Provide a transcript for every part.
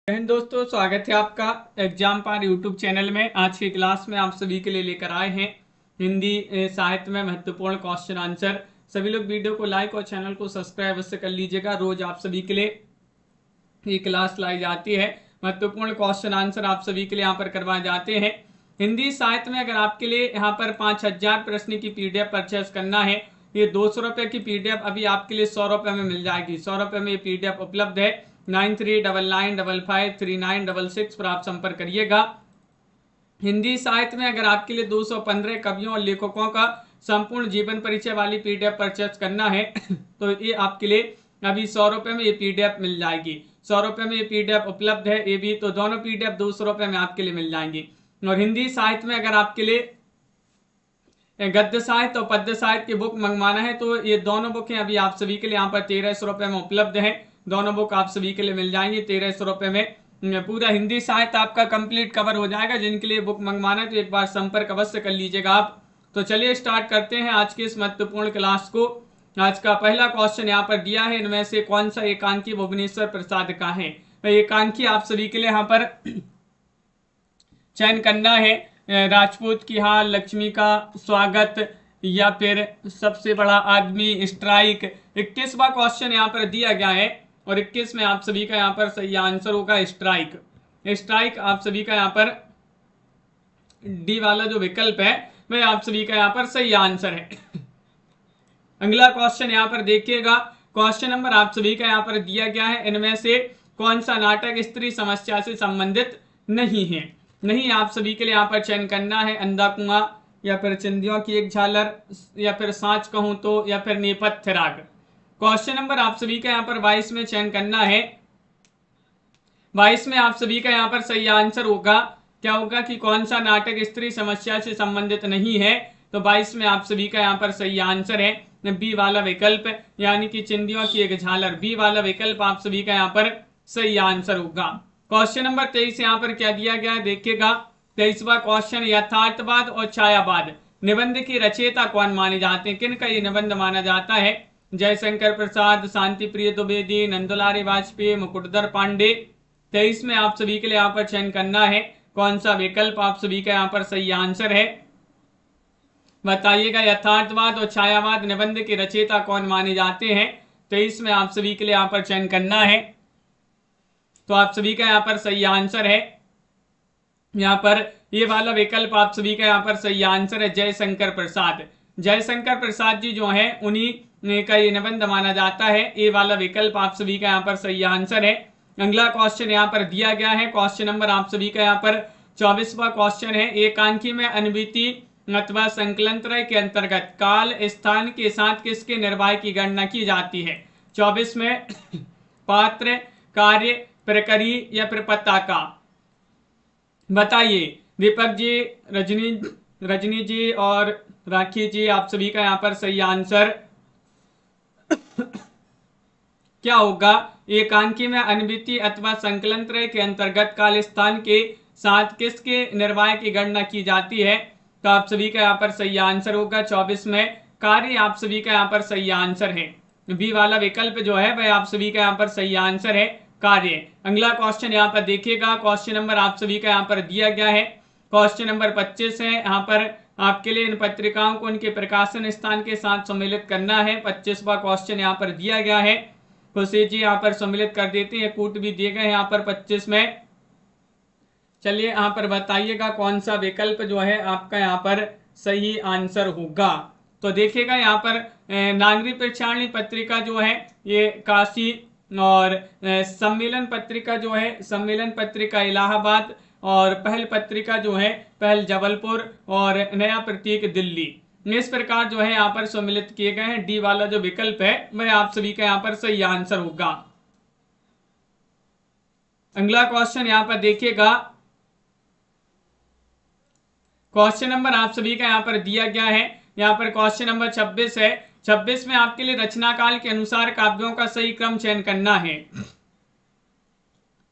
दोस्तों, स्वागत है आपका एग्जाम पार यूट्यूब चैनल में। आज की क्लास में आप सभी के लिए लेकर आए हैं हिंदी साहित्य में महत्वपूर्ण क्वेश्चन आंसर। सभी लोग वीडियो को लाइक और चैनल को सब्सक्राइब अवश्य कर लीजिएगा। रोज आप सभी के लिए ये क्लास लाई जाती है, महत्वपूर्ण क्वेश्चन आंसर आप सभी के लिए यहाँ पर करवाए जाते हैं। हिंदी साहित्य में अगर आपके लिए यहाँ पर 5000 प्रश्न की पीडीएफ परचेस करना है, ये 200 रुपए की पीडीएफ अभी आपके लिए 100 रुपए में मिल जाएगी। 100 रुपए में ये पीडीएफ उपलब्ध है। 9399553966 पर आप संपर्क करिएगा। हिंदी साहित्य में अगर आपके लिए 215 कवियों और लेखकों का संपूर्ण जीवन परिचय वाली पीडीएफ परचेस करना है तो ये आपके लिए अभी 100 रुपए में ये पीडीएफ मिल जाएगी। 100 रुपए में ये पीडीएफ उपलब्ध है। ये भी तो दोनों पीडीएफ 200 रुपए में आपके लिए मिल जाएंगी। और हिंदी साहित्य में अगर आपके लिए गद्य साहित्य और पद्य साहित्य की बुक मंगवाना है तो ये दोनों बुकें अभी आप सभी के लिए यहाँ पर 1300 रुपए में उपलब्ध है। दोनों बुक आप सभी के लिए मिल जाएंगी 1300 रुपए में। पूरा हिंदी साहित्य आपका कंप्लीट कवर हो जाएगा। जिनके लिए बुक मंगवाना है तो एक बार संपर्क अवश्य कर लीजिएगा आप। तो चलिए स्टार्ट करते हैं आज की इस महत्वपूर्ण क्लास को। आज का पहला क्वेश्चन यहाँ पर दिया है, इनमें से कौन सा एकांकी भुवनेश्वर प्रसाद का है। एकांकी आप सभी के लिए यहाँ पर चयन करना है। राजपूत की हार, लक्ष्मी का स्वागत, या फिर सबसे बड़ा आदमी, स्ट्राइक। 21वां क्वेश्चन यहाँ पर दिया गया है और 21 में आप सभी का यहाँ पर सही आंसर होगा स्ट्राइक। स्ट्राइक आप सभी का यहाँ पर डी वाला जो विकल्प है वह आप सभी का यहाँ पर सही आंसर है। अगला क्वेश्चन यहाँ पर देखिएगा। क्वेश्चन नंबर आप सभी का यहाँ पर दिया गया है, इनमें से कौन सा नाटक स्त्री समस्या से संबंधित नहीं है। नहीं आप सभी के लिए यहाँ पर चयन करना है अंधा कुआं, या फिर चिंदियों की एक झालर, या फिर सांच कहूं तो, या फिर नेपथ्य राग। क्वेश्चन नंबर आप सभी का यहाँ पर 22 में चयन करना है। 22 में आप सभी का यहाँ पर सही आंसर होगा, क्या होगा कि कौन सा नाटक स्त्री समस्या से संबंधित नहीं है। तो 22 में आप सभी का यहाँ पर सही आंसर है बी वाला विकल्प, यानी कि चिंदियों की एक झालर। बी वाला विकल्प आप सभी का यहाँ पर सही आंसर होगा। क्वेश्चन नंबर 23 यहाँ पर क्या दिया गया है देखिएगा। 23वां क्वेश्चन, यथार्थवाद और छायावाद निबंध की रचयिता कौन माने जाते हैं। किन का ये निबंध माना जाता है। जयशंकर प्रसाद, शांति प्रिय द्विवेदी, नंदुलारी वाजपेयी, मुकुटधर पांडे। 23 में आप सभी के लिए यहाँ पर चयन करना है कौन सा विकल्प आप सभी का यहाँ पर सही आंसर है, बताइएगा। यथार्थवाद और छायावाद निबंध के रचयिता कौन माने जाते हैं। 23 में आप सभी के लिए यहाँ पर चयन करना है। तो आप सभी का यहाँ पर सही आंसर है, यहाँ पर ये वाला विकल्प आप सभी का यहाँ पर सही आंसर है, जयशंकर प्रसाद। जयशंकर प्रसाद जी जो है उन्हीं का ये निबंध माना जाता है। ये वाला विकल्प आप सभी का यहाँ पर सही आंसर है। अगला क्वेश्चन यहाँ पर दिया गया है। क्वेश्चन नंबर आप सभी का यहाँ पर 24वां क्वेश्चन है। एकांकी में अनविति अथवा संकलन त्रय के अंतर्गत काल स्थान के साथ किसके निर्वाह की गणना की जाती है। 24 में पात्र, कार्य, प्रकरी या फिर पताका, बताइए। दीपक जी, रजनी जी और राखी जी, आप सभी का यहाँ पर सही आंसर क्या होगा। एकांकी में अनविति अथवा संकलन त्रय के अंतर्गत काल स्थान के साथ किसके निर्वाह की गणना की जाती है। तो आप सभी का यहाँ पर सही आंसर होगा 24 में कार्य आप सभी का यहाँ पर सही आंसर है। बी वाला विकल्प जो है वह आप सभी का यहाँ पर सही आंसर है, कार्य। अगला क्वेश्चन यहाँ पर देखिएगा। क्वेश्चन नंबर आप सभी का यहाँ पर दिया गया है। क्वेश्चन नंबर 25 है। यहाँ पर आपके लिए इन पत्रिकाओं को उनके प्रकाशन स्थान के साथ सम्मिलित करना है। 25वां क्वेश्चन यहाँ पर दिया गया है। खुशी जी यहाँ पर सम्मिलित कर देते हैं, कूट भी दिए गए यहाँ पर 25 में। चलिए यहाँ पर बताइएगा कौन सा विकल्प जो है आपका यहाँ पर सही आंसर होगा। तो देखिएगा यहाँ पर नागरी प्रेक्षारणी पत्रिका जो है ये काशी, और सम्मेलन पत्रिका जो है, सम्मेलन पत्रिका इलाहाबाद, और पहल पत्रिका जो है पहल जबलपुर, और नया प्रतीक दिल्ली। इस प्रकार जो है यहाँ पर सम्मिलित किए गए हैं। डी वाला जो विकल्प है वह आप सभी का यहाँ पर सही आंसर होगा। अगला क्वेश्चन यहाँ पर देखिएगा। क्वेश्चन नंबर आप सभी का यहाँ पर दिया गया है। यहाँ पर क्वेश्चन नंबर 26 है। 26 में आपके लिए रचना काल के अनुसार काव्यों का सही क्रम चयन करना है।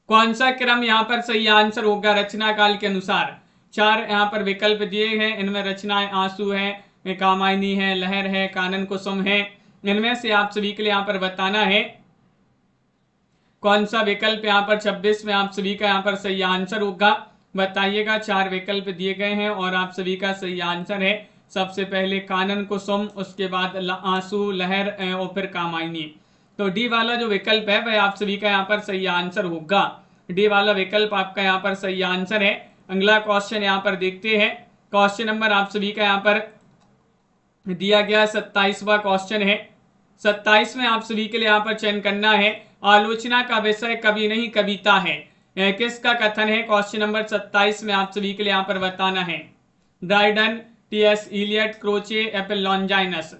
कौन सा क्रम यहाँ पर सही आंसर होगा रचना काल के अनुसार। 4 यहाँ पर विकल्प दिए हैं। इनमें रचनाएं आंसू है, कामायनी है, लहर है, कानन कुसुम है। इनमें से आप सभी के लिए यहाँ पर बताना है कौन सा विकल्प यहाँ पर 26 में आप सभी का यहाँ पर सही आंसर होगा, बताइएगा। 4 विकल्प दिए गए हैं और आप सभी का सही आंसर है सबसे पहले कानन कुसुम, उसके बाद आंसू, लहर और फिर कामायनी। तो डी वाला जो विकल्प है वह आप सभी का यहाँ पर सही आंसर होगा। डी वाला विकल्प आपका यहाँ पर सही आंसर है। अगला क्वेश्चन यहाँ पर देखते हैं। क्वेश्चन नंबर आप सभी का यहाँ पर दिया गया 27वां क्वेश्चन है। 27 में आप सभी के लिए यहाँ पर चयन करना है। आलोचना का विषय कवि नहीं कविता है, किसका कथन है? क्वेश्चन नंबर 27 में आप सभी के लिए यहाँ पर बताना है। Dryden, T S. इलियट, क्रोचे, एपल लॉन्जाइनस,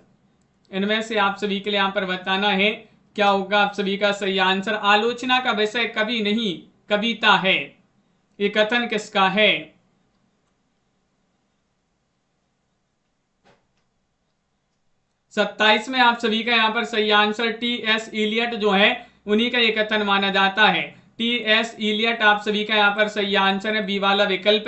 इनमें से आप सभी के लिए यहाँ पर बताना है क्या होगा आप सभी का सही आंसर। आलोचना का विषय कवि नहीं कविता है, ये कथन किसका है? सत्ताईस में आप सभी का यहाँ पर सही आंसर टी.एस. इलियट जो है उन्हीं का ये कथन माना जाता है। टी.एस. इलियट आप सभी का यहाँ पर सही आंसर है। बी वाला विकल्प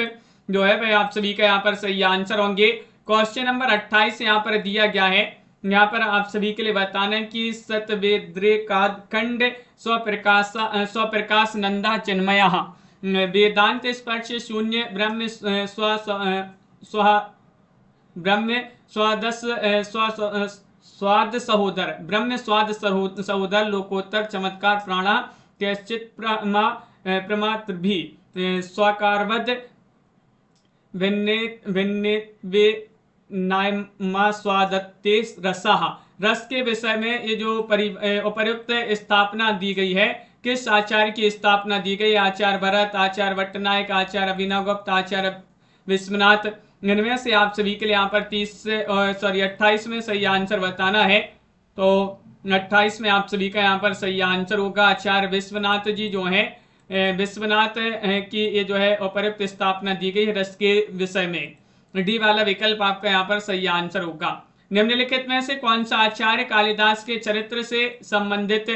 जो है वह आप सभी का यहाँ पर सही आंसर होंगे। क्वेश्चन नंबर 28 यहाँ पर दिया गया है। यहाँ पर आप सभी के लिए बताना है कि सतवेद्रेकाखंड स्वप्रकाश नंदा चिन्मय वेदांत स्पर्श शून्य ब्रह्म ब्रह्म स्वाद सहोदर ब्रह्म स्वाद सहोदर लोकोत्तर चमत्कार प्राणा कैश्चित प्रमात्र भी स्वाकारवद स्वादत्ते रसः। रस के विषय में ये जो उपर्युक्त स्थापना दी गई है, किस आचार्य की स्थापना दी गई? आचार्य भरत, आचार्य भट्टनायक, आचार्य अभिनवगुप्त, आचार्य विश्वनाथ। इनमें से आप सभी के लिए यहाँ पर 28 में सही आंसर बताना है। तो 28 में आप सभी का यहाँ पर सही आंसर होगा। आचार्य विश्वनाथ जी जो है, विश्वनाथ की ये जो है उपर्युक्त स्थापना दी गई है रस के विषय में। डी वाला विकल्प आपका यहाँ पर सही आंसर होगा। निम्नलिखित में से कौन सा आचार्य कालिदास के चरित्र से संबंधित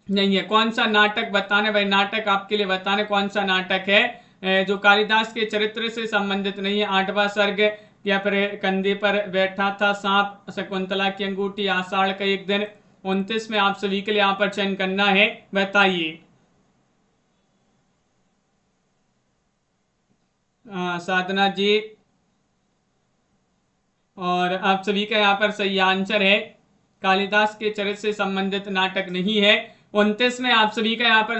नहीं है? कौन सा नाटक बताने, भाई नाटक आपके लिए बताने कौन सा नाटक है जो कालिदास के चरित्र से संबंधित नहीं है? 8वां सर्ग, या फिर कंधे पर बैठा था सांप, शकुंतला की अंगूठी, आषाढ़ का एक दिन। 29 में आप सभी के लिए यहाँ पर चयन करना है, बताइए। साधना जी, और आप सभी का यहाँ पर सही आंसर है कालिदास के चरित्र से संबंधित नाटक नहीं है। 29 में आप सभी का यहाँ पर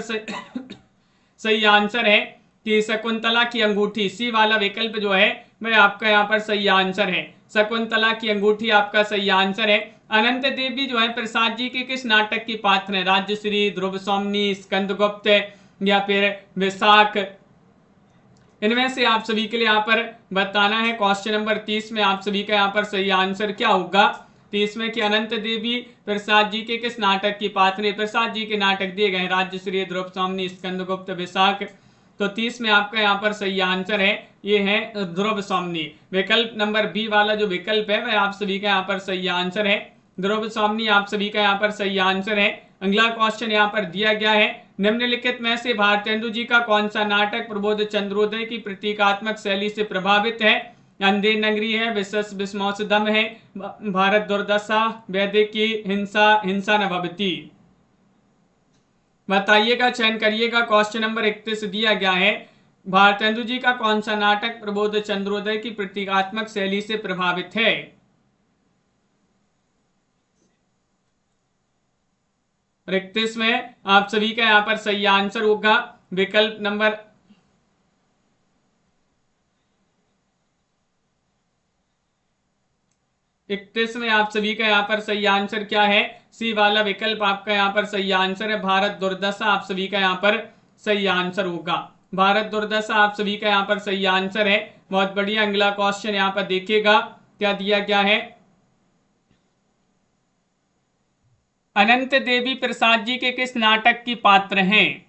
सही आंसर है कि शकुंतला की अंगूठी। सी वाला विकल्प जो है वह आपका यहाँ पर सही आंसर है। शकुंतला की अंगूठी आपका सही आंसर है। अनंत देवी जो है प्रसाद जी के किस नाटक की पात्र है? राज्यश्री, ध्रुव सौमनी, स्कंदगुप्त या फिर विशाख। इनमें से आप सभी के लिए यहाँ पर बताना है। क्वेश्चन नंबर 30 में आप सभी का यहाँ पर सही आंसर क्या होगा? 30 में कि अनंत देवी प्रसाद जी के किस नाटक की पात्र है? प्रसाद जी के नाटक दिए गए राज्यश्री, ध्रुव सौमनी, स्कंदगुप्त, विशाख। तो 30 में आपका यहाँ पर सही आंसर है, ये है ध्रुव सौमनी। विकल्प नंबर बी वाला जो विकल्प है वह आप सभी का यहाँ पर सही आंसर है। ध्रुव सौमनी आप सभी का यहाँ पर सही आंसर है। अगला क्वेश्चन यहाँ पर दिया गया है। निम्नलिखित में से भारतेंदु जी का कौन सा नाटक प्रबोध चंद्रोदय की प्रतीकात्मक शैली से प्रभावित है? अंधे नगरी है, विशेष विस्मोसदम है, भारत दुर्दशा, वैदिक की हिंसा, हिंसा न भवती। बताइएगा, चयन करिएगा। क्वेश्चन नंबर 31 दिया गया है। भारतेंदु जी का कौन सा नाटक प्रबोध चंद्रोदय की प्रतीकात्मक शैली से प्रभावित है? और 31 में आप सभी का यहाँ पर सही आंसर होगा विकल्प नंबर 31 में आप सभी का यहाँ पर सही आंसर क्या है? सी वाला विकल्प आपका यहाँ पर सही आंसर है। भारत दुर्दशा आप सभी का यहाँ पर सही आंसर होगा। भारत दुर्दशा आप सभी का यहाँ पर सही आंसर है। बहुत बढ़िया। अगला क्वेश्चन यहाँ पर देखिएगा क्या दिया गया है। अनंत देवी प्रसाद जी के किस नाटक की पात्र हैं?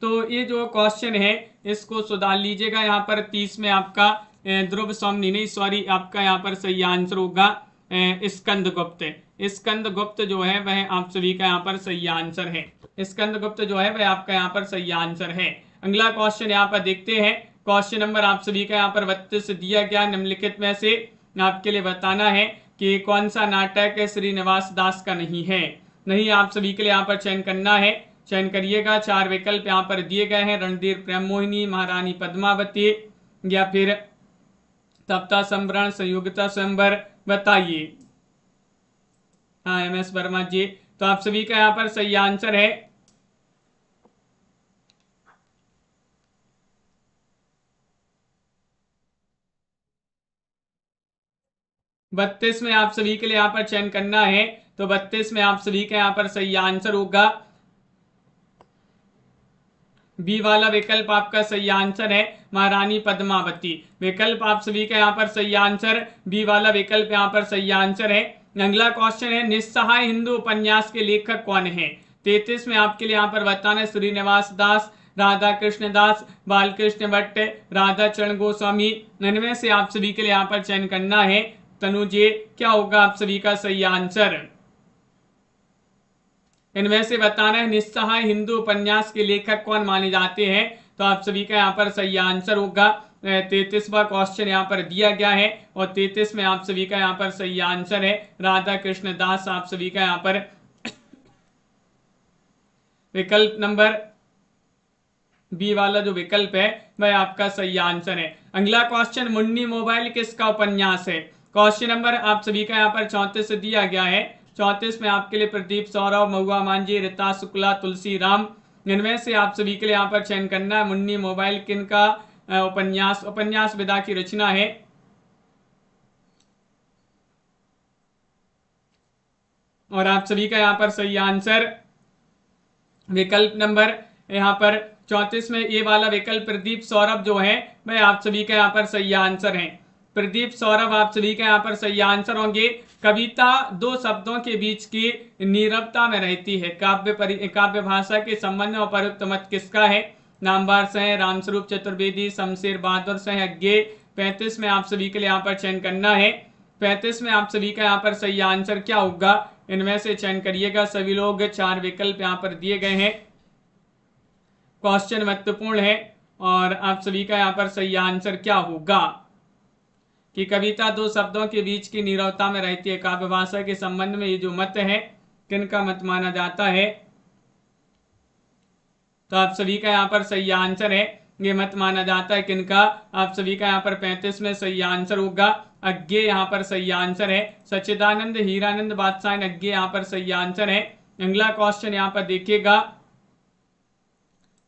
तो ये जो क्वेश्चन है इसको सुधार लीजिएगा। यहाँ पर 30 में आपका ध्रुव सौमनी नहीं, सॉरी, आपका यहाँ पर सही आंसर होगा स्कंदगुप्त। स्कंदगुप्त जो है वह आप सभी का यहाँ पर सही आंसर है। स्कंदगुप्त जो है वह आपका यहाँ पर सही आंसर है। अगला क्वेश्चन यहाँ पर देखते हैं। क्वेश्चन नंबर आप सभी का यहाँ पर 32 दिया गया। निम्नलिखित में से आपके लिए बताना है कि कौन सा नाटक श्रीनिवास दास का नहीं है। नहीं, आप सभी के लिए यहाँ पर चयन करना है, चयन करिएगा। 4 विकल्प यहाँ पर दिए गए हैं, रणधीर प्रेम मोहिनी, महारानी पद्मावती या फिर तप्ता संवरण, संयुक्ता स्वयंवर, बताइए। हाँ, MS वर्मा जी, तो आप सभी का यहाँ पर सही आंसर है 32 में आप सभी के लिए यहाँ पर चयन करना है। तो 32 में आप सभी का यहाँ पर सही आंसर होगा बी वाला विकल्प आपका सही आंसर है, महारानी पद्मावती। विकल्प आप सभी का यहाँ पर सही आंसर, बी वाला विकल्प यहाँ पर सही आंसर है। अगला क्वेश्चन है, निस्सहाय हिंदू उपन्यास के लेखक कौन है? 33 में आपके लिए यहाँ पर बताना है श्रीनिवास दास, राधा कृष्ण दास, बालकृष्ण भट्ट, राधा चरण गोस्वामी। इनमें से आप सभी के लिए यहाँ पर चयन करना है। तनुजे, क्या होगा आप सभी का सही आंसर? इनमें से बताना है निस्सहाय हिंदू उपन्यास के लेखक कौन माने जाते हैं। तो आप सभी का यहाँ पर सही आंसर होगा 33वां क्वेश्चन यहाँ पर दिया गया है और 33 में आप सभी का यहाँ पर सही आंसर है राधा कृष्ण दास। आप सभी का यहाँ पर विकल्प नंबर बी वाला जो विकल्प है वह आपका सही आंसर है। अगला क्वेश्चन, मुन्नी मोबाइल किसका उपन्यास है? क्वेश्चन नंबर आप सभी का यहाँ पर 34 दिया गया है। 34 में आपके लिए प्रदीप सौरभ, महुआ मांझी, रीता शुक्ला, तुलसी राम। इनमें से आप सभी के लिए यहाँ पर चयन करना है मुन्नी मोबाइल किन का उपन्यास विधा की रचना है। और आप सभी का यहाँ पर सही आंसर विकल्प नंबर यहाँ पर 34 में ये वाला विकल्प प्रदीप सौरभ जो है वह आप सभी का यहाँ पर सही आंसर है। प्रदीप सौरभ आप सभी का यहाँ पर सही आंसर होंगे। कविता दो शब्दों के बीच की नीरवता में रहती है। काव्य भाषा के संबंध में उपयुक्त मत किसका है? नामवार सह, रामस्वरूप चतुर्वेदी, शमशेर बहादुर सह, अज्ञे। 35 में आप सभी के लिए यहाँ पर चयन करना है। 35 में आप सभी का यहाँ पर सही आंसर क्या होगा? इनमें से चयन करिएगा सभी लोग। 4 विकल्प यहाँ पर दिए गए हैं। क्वेश्चन महत्वपूर्ण है और आप सभी का यहाँ पर सही आंसर क्या होगा कि कविता दो शब्दों के बीच की नीरवता में रहती है। काव्य भाषा के संबंध में ये जो मत है किनका मत माना जाता है? तो आप सभी का यहाँ पर सही आंसर है, ये मत माना जाता है किनका? आप सभी का यहाँ पर 35 में सही आंसर होगा अज्ञे, यहाँ पर सही आंसर है। सच्चिदानंद, हीरानंद बादशाह, अज्ञे यहाँ पर सही आंसर है। अगला क्वेश्चन यहाँ पर देखिएगा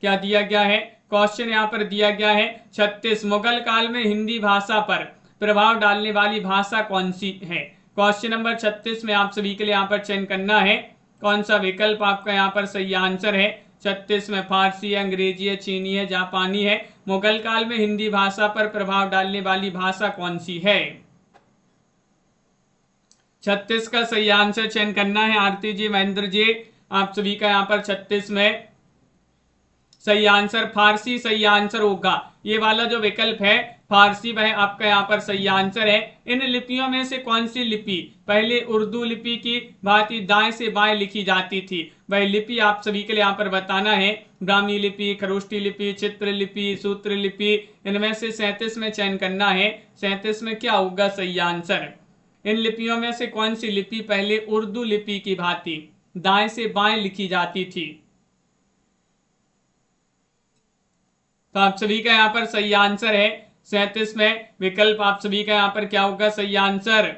क्या दिया गया है। क्वेश्चन यहाँ पर दिया गया है 36, मुगल काल में हिंदी भाषा पर प्रभाव डालने वाली भाषा कौन सी है? क्वेश्चन नंबर 36 में आप सभी के लिए यहाँ पर चयन करना है कौन सा विकल्प आपका यहाँ पर सही आंसर है। 36 में फारसी है, अंग्रेजी है, चीनी है, जापानी है। मुगल काल में हिंदी भाषा पर प्रभाव डालने वाली भाषा कौन सी है? 36 का सही आंसर चयन करना है। आरती जी, महेंद्र जी, आप सभी का यहाँ पर 36 में सही आंसर फारसी सही आंसर होगा। ये वाला जो विकल्प है फारसी वह आपका यहाँ पर सही आंसर है। इन लिपियों में से कौन सी लिपि पहले उर्दू लिपि की भांति दाएं से बाएं लिखी जाती थी? वह लिपि आप सभी के लिए यहाँ पर बताना है। ब्राह्मी लिपि, खरोष्टी लिपि, चित्र लिपि, सूत्र लिपि। इनमें से 37 में चयन करना है। 37 में क्या होगा सही आंसर? इन लिपियों में से कौन सी लिपि पहले उर्दू लिपि की भांति दाएं से बाएं लिखी जाती थी? तो आप सभी का यहाँ पर सही आंसर है 37 में विकल्प आप सभी का यहाँ पर क्या होगा सही आंसर?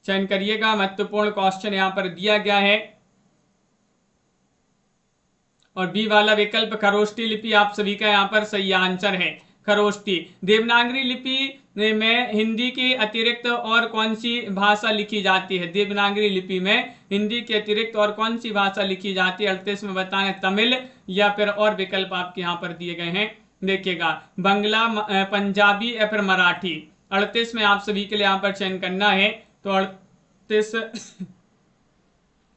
चयन करिएगा। महत्वपूर्ण क्वेश्चन यहाँ पर दिया गया है और बी वाला विकल्प खरोष्टी लिपि आप सभी का यहाँ पर सही आंसर है। खरोष्टी देवनागरी लिपि में हिंदी के अतिरिक्त और कौन सी भाषा लिखी जाती है? देवनागरी लिपि में हिंदी के अतिरिक्त और कौन सी भाषा लिखी जाती है? 38 में बताएं तमिल या फिर और विकल्प आपके यहाँ पर दिए गए हैं। देखिएगा बंगला, पंजाबी या फिर मराठी। 38 में आप सभी के लिए यहाँ पर चयन करना है। तो 38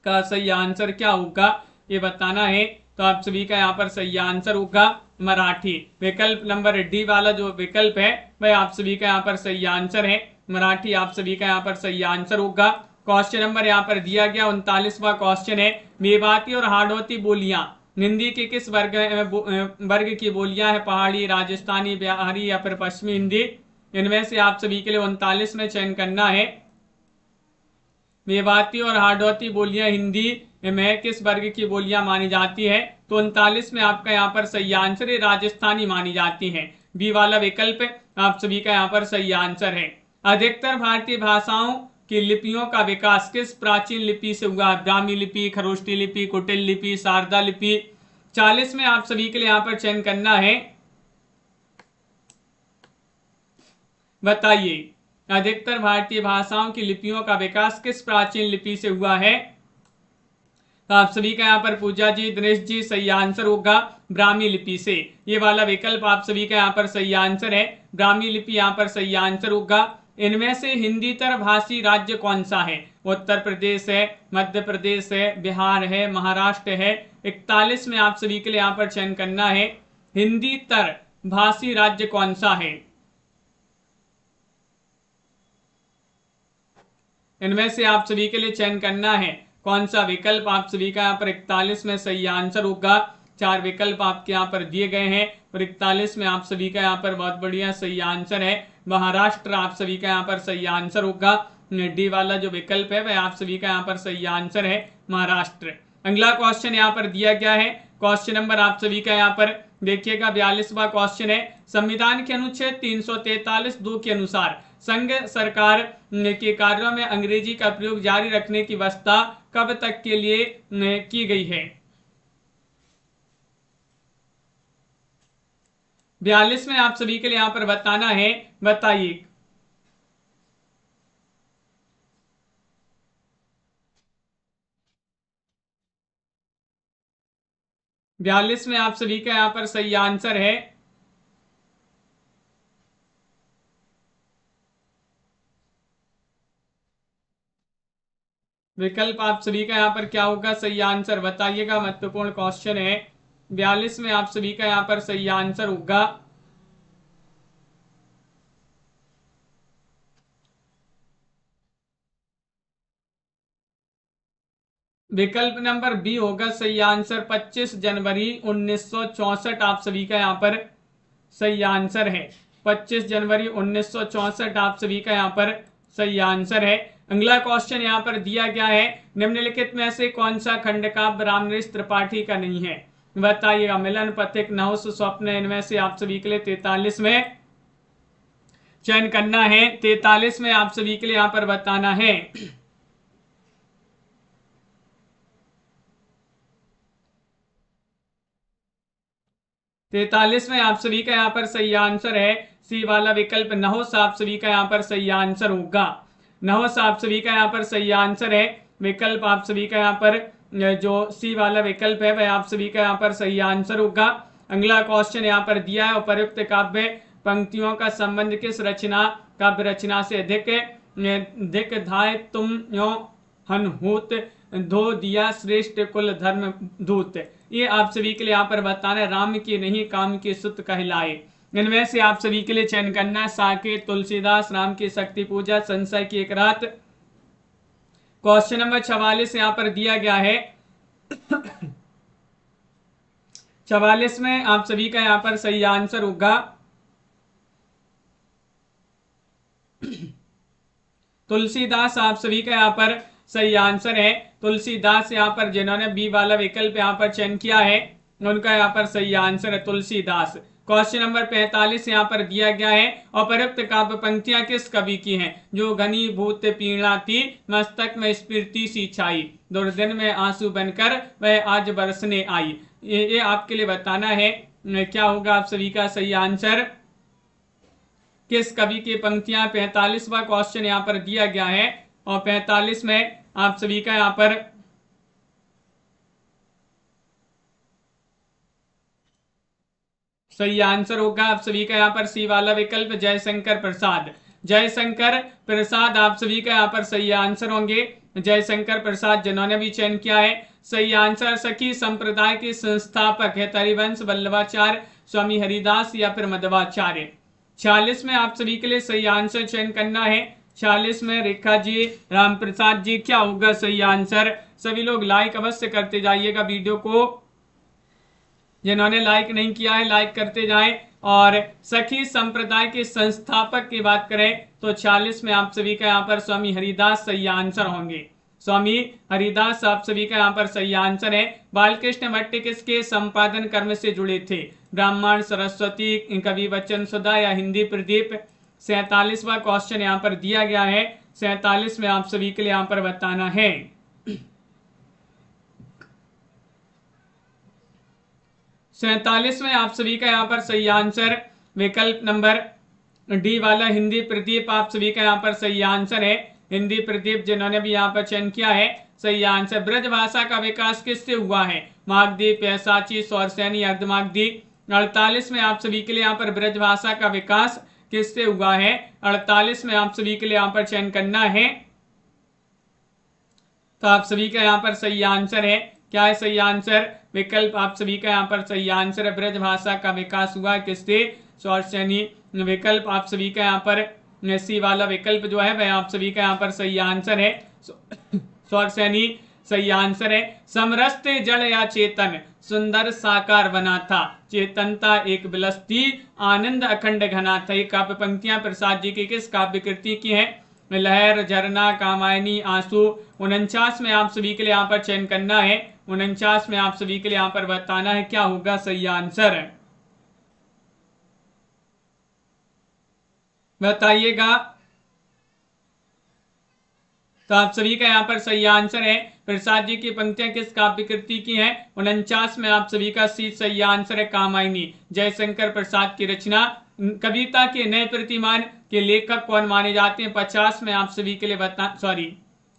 का सही आंसर क्या होगा ये बताना है। तो आप सभी का यहाँ पर सही आंसर होगा मराठी। विकल्प नंबर डी वाला जो विकल्प है वह आप सभी का यहाँ पर सही आंसर है। मराठी आप सभी का यहाँ पर सही आंसर होगा। क्वेश्चन नंबर यहाँ पर दिया गया 39वां क्वेश्चन है, मेवाती और हाड़ौती बोलियां हिंदी के किस वर्ग की बोलियां है? पहाड़ी, राजस्थानी, बिहारी या फिर पश्चिमी हिंदी। इनमें से आप सभी के लिए 39 में चयन करना है। मेवाती और हाड़ौती बोलियां हिंदी में किस वर्ग की बोलियां मानी जाती है? तो 39 में आपका यहाँ पर सही आंसर है राजस्थानी मानी जाती है। बी वाला विकल्प आप सभी का यहाँ पर सही आंसर है। अधिकतर भारतीय भाषाओं की लिपियों का विकास किस प्राचीन लिपि से हुआ? ब्राह्मी लिपि, खरोष्टी लिपि, कुटिल लिपि, शारदा लिपि। 40 में आप सभी के लिए यहाँ पर चयन करना है। बताइए, अधिकतर भारतीय भाषाओं की लिपियों का विकास किस प्राचीन लिपि से हुआ है? तो आप सभी का यहाँ पर पूजा जी, दिनेश जी, सही आंसर होगा ब्राह्मी लिपि से। ये वाला विकल्प आप सभी का यहाँ पर सही आंसर है, ब्राह्मी लिपि यहाँ पर सही आंसर होगा। इनमें से हिंदीतर भाषी राज्य कौन सा है? उत्तर प्रदेश है, मध्य प्रदेश है, बिहार है, महाराष्ट्र है। 41 में आप सभी के लिए यहाँ पर चयन करना है, हिंदीतर भाषी राज्य कौन सा है? इनमें से आप सभी के लिए चयन करना है कौन सा विकल्प आप सभी का यहाँ पर 41 में सही आंसर होगा। 4 विकल्प आपके यहाँ पर दिए गए हैं और 41 में आप सभी का यहाँ पर बहुत बढ़िया सही आंसर है महाराष्ट्र। आप सभी का यहाँ पर सही आंसर होगा। डी वाला जो विकल्प है वह आप सभी का यहाँ पर सही आंसर है महाराष्ट्र। अगला क्वेश्चन यहाँ पर दिया गया है, क्वेश्चन नंबर आप सभी का यहाँ पर देखिएगा 42वां क्वेश्चन है। संविधान के अनुच्छेद 343(2) के अनुसार संघ सरकार के कार्यों में अंग्रेजी का प्रयोग जारी रखने की व्यवस्था कब तक के लिए की गई है? 42 में आप सभी के लिए यहाँ पर बताना है, बताइए। बयालीस में आप सभी का यहाँ पर सही आंसर है विकल्प आप सभी का यहाँ पर क्या होगा सही आंसर बताइएगा, महत्वपूर्ण क्वेश्चन है। 42 में आप सभी का यहाँ पर सही आंसर होगा विकल्प नंबर बी होगा सही आंसर। 25 जनवरी 1964 आप सभी का यहाँ पर सही आंसर है। 25 जनवरी 1964 आप सभी का यहाँ पर सही आंसर है। अगला क्वेश्चन यहाँ पर दिया गया है, निम्नलिखित में से कौन सा खंड काव्य रामनरेश त्रिपाठी का नहीं है? बताइएगा। मिलन, पथिक, नहुष, स्वप्न। इनमें से आप सभी के लिए 43 में चयन करना है। 43 में आप सभी के लिए यहाँ पर बताना है। 43 में आप सभी का यहाँ पर सही आंसर है सी वाला विकल्प नहुष। आप सभी का यहाँ पर सही आंसर होगा नहुष। आप सभी का यहाँ पर सही आंसर है विकल्प आप सभी का यहाँ पर जो सी वाला विकल्प है वह आप सभी का यहाँ पर सही आंसर होगा। अगला क्वेश्चन यहाँ पर दिया है, उपयुक्त काव्य पंक्तियों का संबंध किस रचना काव्य रचना से अधिक धाय तुम यो हनहूत धो दिया श्रेष्ठ कुल धर्म दूत। ये आप सभी के लिए यहाँ पर बताना है, राम की नहीं काम की सुत कहलाए। इनमें से आप सभी के लिए चयन करना है, साकेत, तुलसीदास, राम की शक्ति पूजा, संशय की एक रात। क्वेश्चन नंबर 44 यहाँ पर दिया गया है 44 में आप सभी का यहाँ पर सही आंसर होगा तुलसीदास। आप सभी का यहाँ पर सही आंसर है तुलसीदास। यहाँ पर जिन्होंने बी वाला विकल्प यहाँ पर चयन किया है उनका यहाँ पर सही आंसर है तुलसीदास। क्वेश्चन नंबर 45 यहाँ पर दिया गया है, उपयुक्त काव्य पंक्तियां किस कवि की हैं? जो घनीभूत पीड़ा थी मस्तक में स्फूर्ति सी छाई, दुर्दिन में आंसू बनकर वह आज बरसने आई। ये आपके लिए बताना है क्या होगा आप सभी का सही आंसर, किस कवि की पंक्तियां। 45वां क्वेश्चन यहाँ पर दिया गया है और 45 में आप सभी का यहाँ पर सही आंसर होगा आप सभी का यहाँ पर सी वाला विकल्प जयशंकर प्रसाद। जयशंकर प्रसाद आप सभी का यहाँ पर सही आंसर होंगे जयशंकर प्रसाद, जिन्होंने भी चयन किया है सही आंसर। सखी संप्रदाय के संस्थापक है हरिवंश, वल्लभाचार्य, स्वामी हरिदास या फिर मध्वाचार्य। 46 में आप सभी के लिए सही आंसर चयन करना है। 46 में रेखा जी, राम प्रसाद जी, क्या होगा सही आंसर? सभी लोग लाइक अवश्य करते जाइएगा वीडियो को, जिन्होंने लाइक नहीं किया है लाइक करते जाएं। और सखी संप्रदाय के संस्थापक की बात करें तो 46 में आप सभी का यहाँ पर स्वामी हरिदास सही आंसर होंगे। स्वामी हरिदास आप सभी का यहाँ पर सही आंसर है। बालकृष्ण भट्ट किसके संपादन कर्म से जुड़े थे? ब्राह्मण, सरस्वती, कवि वचन सुधा या हिंदी प्रदीप? 47वां क्वेश्चन यहाँ पर दिया गया है। 47 में आप सभी के लिए यहाँ पर बताना है। 47 में आप सभी का यहाँ पर सही आंसर विकल्प नंबर डी वाला हिंदी प्रदीप आप सभी का यहाँ पर सही आंसर है। हिंदी प्रदीप जिन्होंने भी यहाँ पर चयन किया है सही आंसर। ब्रज भाषा का विकास किससे हुआ है? मागधी, पैसाची, सौरसैनी, अर्धमागधी? 48 में आप सभी के लिए यहाँ पर ब्रज भाषा का विकास किससे हुआ है? 48 में आप सभी के लिए यहाँ पर चयन करना है। तो आप सभी का यहाँ पर सही आंसर है, क्या है सही आंसर? विकल्प आप सभी का यहाँ पर सही आंसर है। ब्रज भाषा का विकास हुआ किससे? सौरसैनी। विकल्प आप सभी का यहाँ पर सी वाला विकल्प जो है वह आप सभी का यहाँ पर सही आंसर है। सौरसैनी सही आंसर है। समरस्त जड़ या चेतन सुंदर साकार बना था, चेतनता एक बिलसती आनंद अखंड घना था। ये काव्य पंक्तियां प्रसाद जी की किस काव्य कृति की हैं? लहर, झरना, कामायनी, आंसू। 49 में आप सभी के लिए यहाँ पर चयन करना है। 49 में आप सभी के लिए यहाँ पर बताना है क्या होगा सही आंसर, बताइएगा। तो आप सभी का यहाँ पर सही आंसर है। प्रसाद जी की पंक्तियां किस काव्य कृति की हैं? 49 में आप सभी का सी सही आंसर है, कामायनी। जयशंकर प्रसाद की रचना। कविता के नए प्रतिमान के लेखक कौन माने जाते हैं? 50 में आप सभी के लिए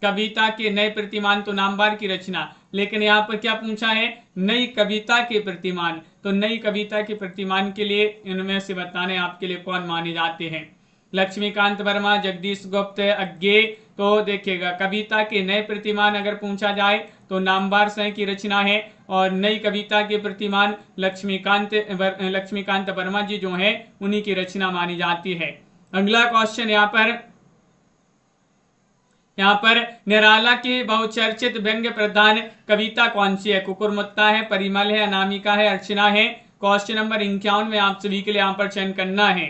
कविता के नए प्रतिमान तो नामवार की रचना, लेकिन यहाँ पर क्या पूछा है? नई कविता के प्रतिमान। तो नई कविता के प्रतिमान के लिए इनमें से बताने आपके लिए कौन माने जाते हैं? लक्ष्मीकांत वर्मा, जगदीश गुप्त, अज्ञे। तो देखिएगा कविता के नए प्रतिमान अगर पूछा जाए तो नामवार सह की रचना है, और नई कविता के प्रतिमान लक्ष्मीकांत वर्मा जी जो है उन्हीं की रचना मानी जाती है। अगला क्वेश्चन यहाँ पर निराला की बहुचर्चित व्यंग्य प्रधान कविता कौन सी है? कुकुरमुत्ता है, परिमल है, अनामिका है, अर्चना है? क्वेश्चन नंबर 51 में आप सभी के लिए यहाँ पर चयन करना है।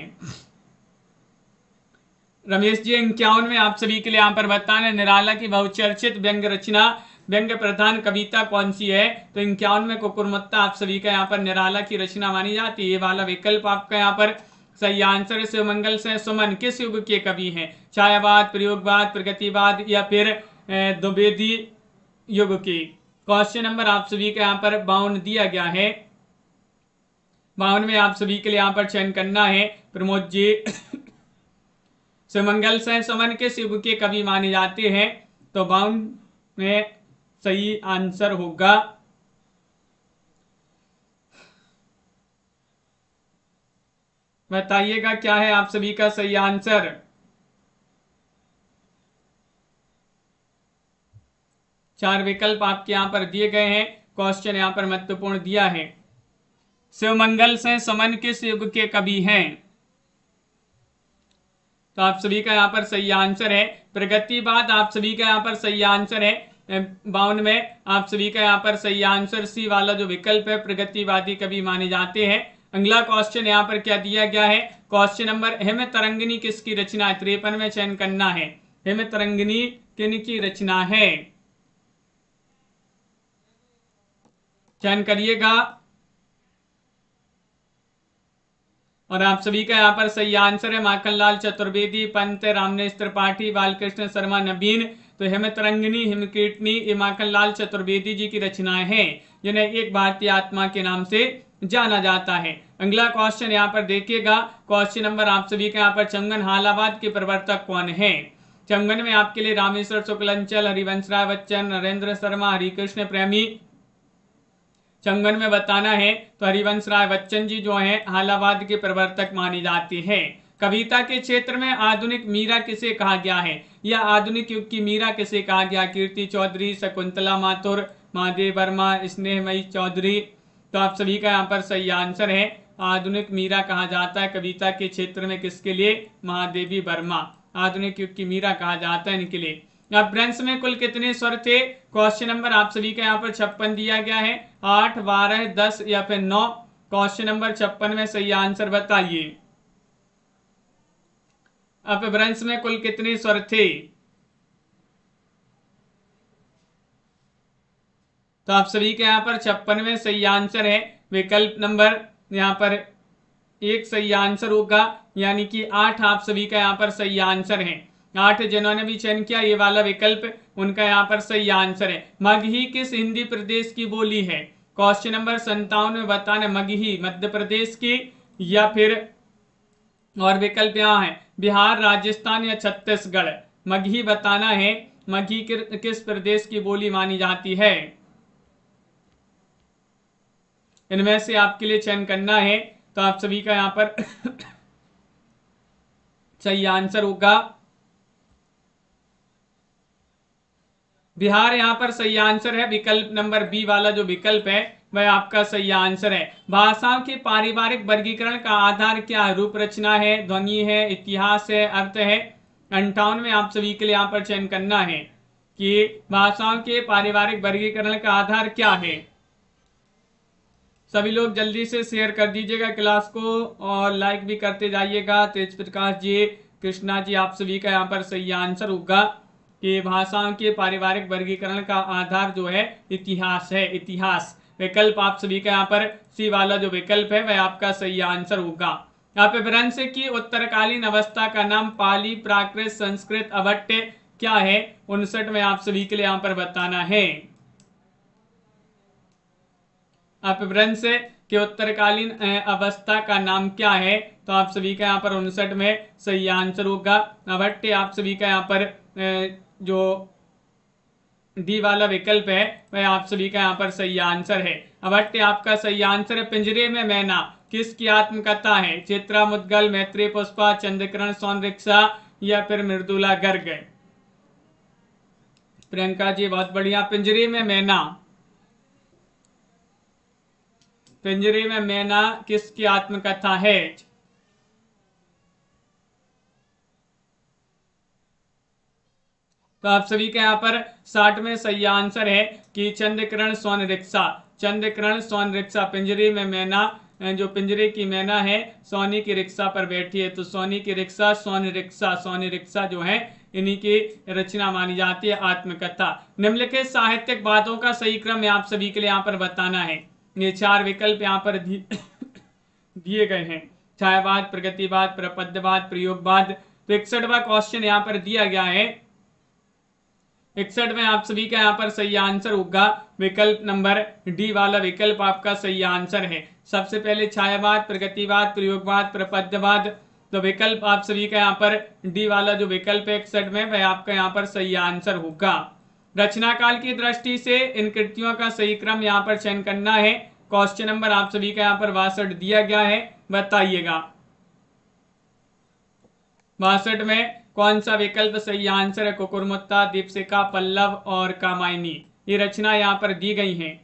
रमेश जी 51 में आप सभी के लिए यहाँ पर बताना है निराला की बहुचर्चित व्यंग्य रचना व्यंग्य प्रधान कविता कौन सी है? तो 51 में कुकुरमुत्ता आप सभी का यहाँ पर निराला की रचना मानी जाती है। ये वाला विकल्प आपका यहाँ पर सही आंसर है। शिवमंगल से सुमन किस युग के कवि हैं? छायावाद, प्रयोगवाद, प्रगतिवाद या फिर द्विवेदी युग के? क्वेश्चन नंबर आप सभी का यहाँ पर 52 दिया गया है। 52 में आप सभी के लिए यहाँ पर चयन करना है। प्रमोद जी शिवमंगल से सुमन किस युग के कवि माने जाते हैं? तो 52 में सही आंसर होगा बताइएगा क्या है आप सभी का सही आंसर। चार विकल्प आपके यहां पर दिए गए हैं। क्वेश्चन यहां पर महत्वपूर्ण दिया है। शिवमंगल से सुमन किस युग के कवि हैं? तो आप सभी का यहां पर सही आंसर है प्रगतिवाद। आप सभी का यहां पर सही आंसर है। 52 में आप सभी का यहां पर सही आंसर सी वाला जो विकल्प है प्रगतिवादी कवि माने जाते हैं। अगला क्वेश्चन यहाँ पर क्या दिया गया है? क्वेश्चन नंबर हिम तरंगिनी किसकी रचना है? 53 में चयन करना है। हिम तरंगिनी किन की रचना है? चयन करिएगा। और आप सभी का यहाँ पर सही आंसर है माखनलाल चतुर्वेदी, पंत रामनेश त्रिपाठी, बालकृष्ण शर्मा, नवीन। तो हिम तरंगिनी, हिमकीर्तनी ये माखनलाल चतुर्वेदी जी की रचनाएं हैं जिन्हें एक भारतीय आत्मा के नाम से जाना जाता है। अगला क्वेश्चन यहाँ पर देखिएगा। क्वेश्चन नंबर आप सभी का यहाँ पर चंगन हालाबाद के प्रवर्तक कौन है? चंगन में आपके लिए रामेश्वर शुक्लंचल, हरिवंश राय बच्चन, नरेंद्र शर्मा, हरिकृष्ण प्रेमी। चंगन में बताना है तो हरिवंश राय बच्चन जी जो हैं हालाबाद के प्रवर्तक माने जाते हैं। कविता के क्षेत्र में आधुनिक मीरा किसे कहा गया है या आधुनिक युग की मीरा किसे कहा गया? कीर्ति चौधरी, शकुंतला माथुर, महादेव वर्मा, स्नेहमयी चौधरी। तो आप सभी का यहाँ पर सही आंसर है आधुनिक मीरा कहा जाता है कविता के क्षेत्र में किसके लिए? महादेवी वर्मा। आधुनिक युग की मीरा कहा जाता है इनके लिए। अब ब्रंश में कुल कितने स्वर थे? क्वेश्चन नंबर आप सभी का यहाँ पर 56 दिया गया है। 8, 12, 10 या फिर 9? क्वेश्चन नंबर 56 में सही आंसर बताइए। अब ब्रंश में कुल कितने स्वर थे? तो आप सभी के यहाँ पर 56वें सही आंसर है विकल्प नंबर यहाँ पर 1 सही आंसर होगा, यानी कि 8 आप सभी का यहाँ पर सही आंसर है। 8 जिन्होंने भी चयन किया ये वाला विकल्प, उनका यहाँ पर सही आंसर है। मगही किस हिंदी प्रदेश की बोली है? क्वेश्चन नंबर 57 में बताना, मगही मध्य प्रदेश की या फिर और विकल्प यहाँ है बिहार, राजस्थान या छत्तीसगढ़। मगही बताना है, मगही किस प्रदेश की बोली मानी जाती है? इनमें से आपके लिए चयन करना है। तो आप सभी का यहाँ पर सही आंसर होगा बिहार। यहाँ पर सही आंसर है विकल्प नंबर बी वाला जो विकल्प है वह आपका सही आंसर है। भाषाओं के पारिवारिक वर्गीकरण का आधार क्या है? रूप रचना है, ध्वनि है, इतिहास है, अर्थ है। 58 में आप सभी के लिए यहाँ पर चयन करना है कि भाषाओं के पारिवारिक वर्गीकरण का आधार क्या है। सभी लोग जल्दी से शेयर कर दीजिएगा क्लास को और लाइक भी करते जाइएगा। तेज प्रकाश जी, कृष्णा जी, आप सभी का यहाँ पर सही आंसर होगा कि भाषाओं के पारिवारिक वर्गीकरण का आधार जो है इतिहास है। इतिहास विकल्प आप सभी का यहाँ पर सी वाला जो विकल्प है वह आपका सही आंसर होगा। अपभ्रंश की उत्तरकालीन अवस्था का नाम पाली, प्राकृत, संस्कृत, अभट्ट क्या है? 59 में आप सभी के लिए यहाँ पर बताना है। अपभ्रंश के उत्तरकालीन अवस्था का नाम क्या है? तो आप सभी का यहाँ पर 59 में सही आंसर होगा। अभट्ट आप सभी का यहाँ पर जो डी वाला विकल्प है वह आप सभी का यहाँ पर सही आंसर है। अभट्ट आपका सही आंसर है। पिंजरे में मैना किसकी आत्मकथा है? चित्रा मुद्गल, मैत्री पुष्पा, चंद्रकिरण सोनरिक्शा या फिर मृदुला गर्ग? प्रियंका जी बहुत बढ़िया। पिंजरे में मैना, पिंजरे में मैना किसकी आत्मकथा है? तो आप सभी के यहाँ पर 60 में सही आंसर है कि चंद्रकिरण सोनरिक्शा। चंद्रकिरण सोनरिक्शा, पिंजरे में मैना, जो पिंजरे की मैना है सोनी की रिक्शा पर बैठी है। तो सोनी की रिक्शा, सोनी रिक्शा जो है इन्हीं की रचना मानी जाती है आत्मकथा। निम्नलिखित साहित्यिक बातों का सही क्रम आप सभी के लिए यहाँ पर बताना है। ये 4 विकल्प यहाँ पर दिए गए हैं। छायावाद, प्रगतिवाद, प्रपद्यवाद, प्रयोगवाद। तो 61वां क्वेश्चन यहाँ पर दिया गया है। 61 में आप सभी का यहाँ पर सही आंसर होगा विकल्प नंबर डी वाला विकल्प आपका सही आंसर है। सबसे पहले छायावाद, प्रगतिवाद, प्रयोगवाद, प्रपद्यवाद। तो विकल्प आप सभी का यहाँ पर डी वाला जो विकल्प है 61 में वह आपका यहाँ पर सही आंसर होगा। रचना काल की दृष्टि से इन कृतियों का सही क्रम यहाँ पर चयन करना है। क्वेश्चन नंबर आप सभी का यहाँ पर 62 दिया गया है, बताइएगा 62 में कौन सा विकल्प सही आंसर है? कुकुरमुत्ता, दीपशिखा, पल्लव और कामायनी। ये रचना यहाँ पर दी गई हैं।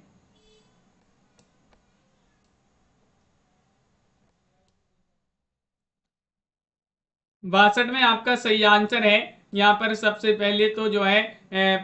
बासठ में आपका सही आंसर है यहाँ पर सबसे पहले तो जो है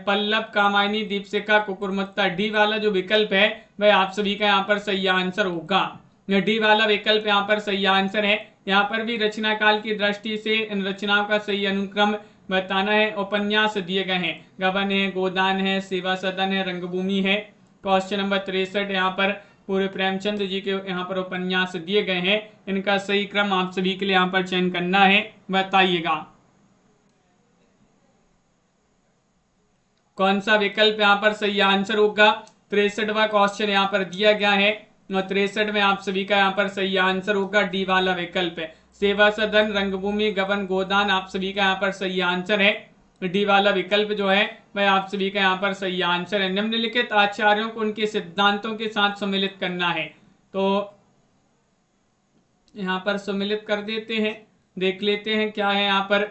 पल्लव, कामायनी, दीपशिखा, कुकुरमुत्ता। डी वाला जो विकल्प है वह आप सभी का यहाँ पर सही आंसर होगा। डी वाला विकल्प यहाँ पर सही आंसर है। यहाँ पर भी रचना काल की दृष्टि से इन रचनाओं का सही अनुक्रम बताना है। उपन्यास दिए गए हैं, गबन है, गोदान है, सेवा सदन है, रंगभूमि है। क्वेश्चन नंबर 63 यहाँ पर पूरे प्रेमचंद जी के यहाँ पर उपन्यास दिए गए हैं। इनका सही क्रम आप सभी के लिए यहाँ पर चयन करना है, बताइएगा कौन सा विकल्प यहाँ पर सही आंसर होगा। 63वां क्वेश्चन यहाँ पर दिया गया है और 63 में आप सभी का यहाँ पर सही आंसर होगा डी वाला विकल्प है। सेवा सदन, रंगभूमि, गबन, गोदान आप सभी का यहाँ पर सही आंसर है। डी वाला विकल्प जो है वह आप सभी का यहाँ पर सही आंसर है। निम्नलिखित आचार्यों को उनके सिद्धांतों के साथ सम्मिलित करना है। तो यहाँ पर सम्मिलित कर देते हैं, देख लेते हैं क्या है। यहाँ पर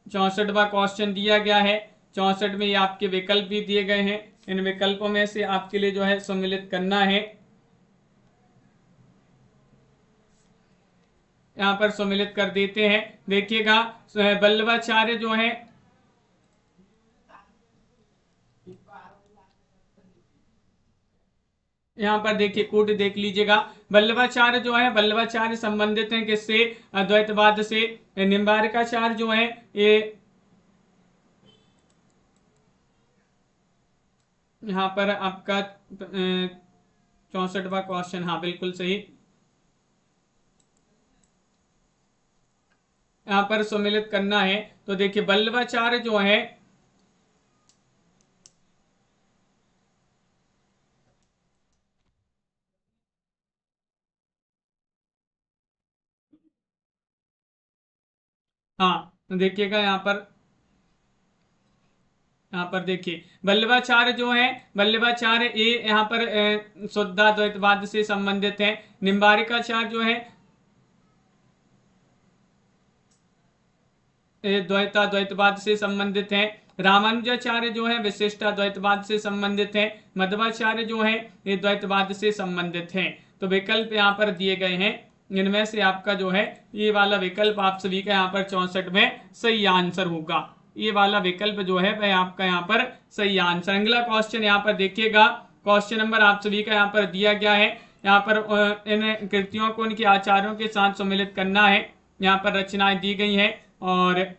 64वां क्वेश्चन दिया गया है। 64 में ये आपके विकल्प भी दिए गए हैं। इन विकल्पों में से आपके लिए जो है सम्मिलित करना है। यहाँ पर सम्मिलित कर देते हैं। देखिएगा वल्लभाचार्य जो है यहाँ पर देखिए कोट देख लीजिएगा। वल्लभाचार्य जो है, वल्लभाचार्य संबंधित हैं किससे? अद्वैतवाद से। निम्बारकाचार्य जो है ये यहाँ पर आपका 64वां क्वेश्चन, हाँ बिल्कुल सही। यहाँ पर सम्मिलित करना है तो देखिए बल्लभाचार्य जो है, हाँ तो देखिएगा यहाँ पर देखिए बल्लभाचार्य जो है, बल्लभाचार्य ये यहाँ पर शुद्धाद्वैतवाद से संबंधित है। निम्बारिकाचार्य जो है द्वैताद्वैतवाद से संबंधित है। रामानुजाचार्य जो है विशिष्टाद्वैतवाद से संबंधित है। मध्वाचार्य जो है ये द्वैतवाद से संबंधित है। तो विकल्प यहाँ पर दिए गए हैं, इनमें से आपका जो है ये वाला विकल्प आप सभी का यहाँ पर 64 में सही आंसर होगा। ये वाला विकल्प जो है वह आपका यहाँ पर सही आंसर। अगला क्वेश्चन यहाँ पर देखिएगा, क्वेश्चन नंबर आप सभी का यहाँ पर दिया गया है। यहाँ पर इन कृतियों को उनके आचार्यों के साथ सम्मिलित करना है। यहाँ पर रचनाएं दी गई हैं और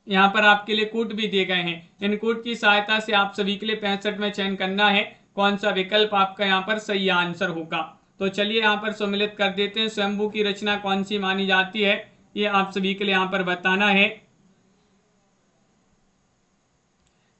यहाँ पर आपके लिए कूट भी दिए गए हैं। इन कूट की सहायता से आप सभी के लिए 65 में चयन करना है कौन सा विकल्प आपका यहाँ पर सही आंसर होगा। तो चलिए यहाँ पर सम्मिलित कर देते हैं। स्वयंभू की रचना कौन सी मानी जाती है, ये आप सभी के लिए यहाँ पर बताना है।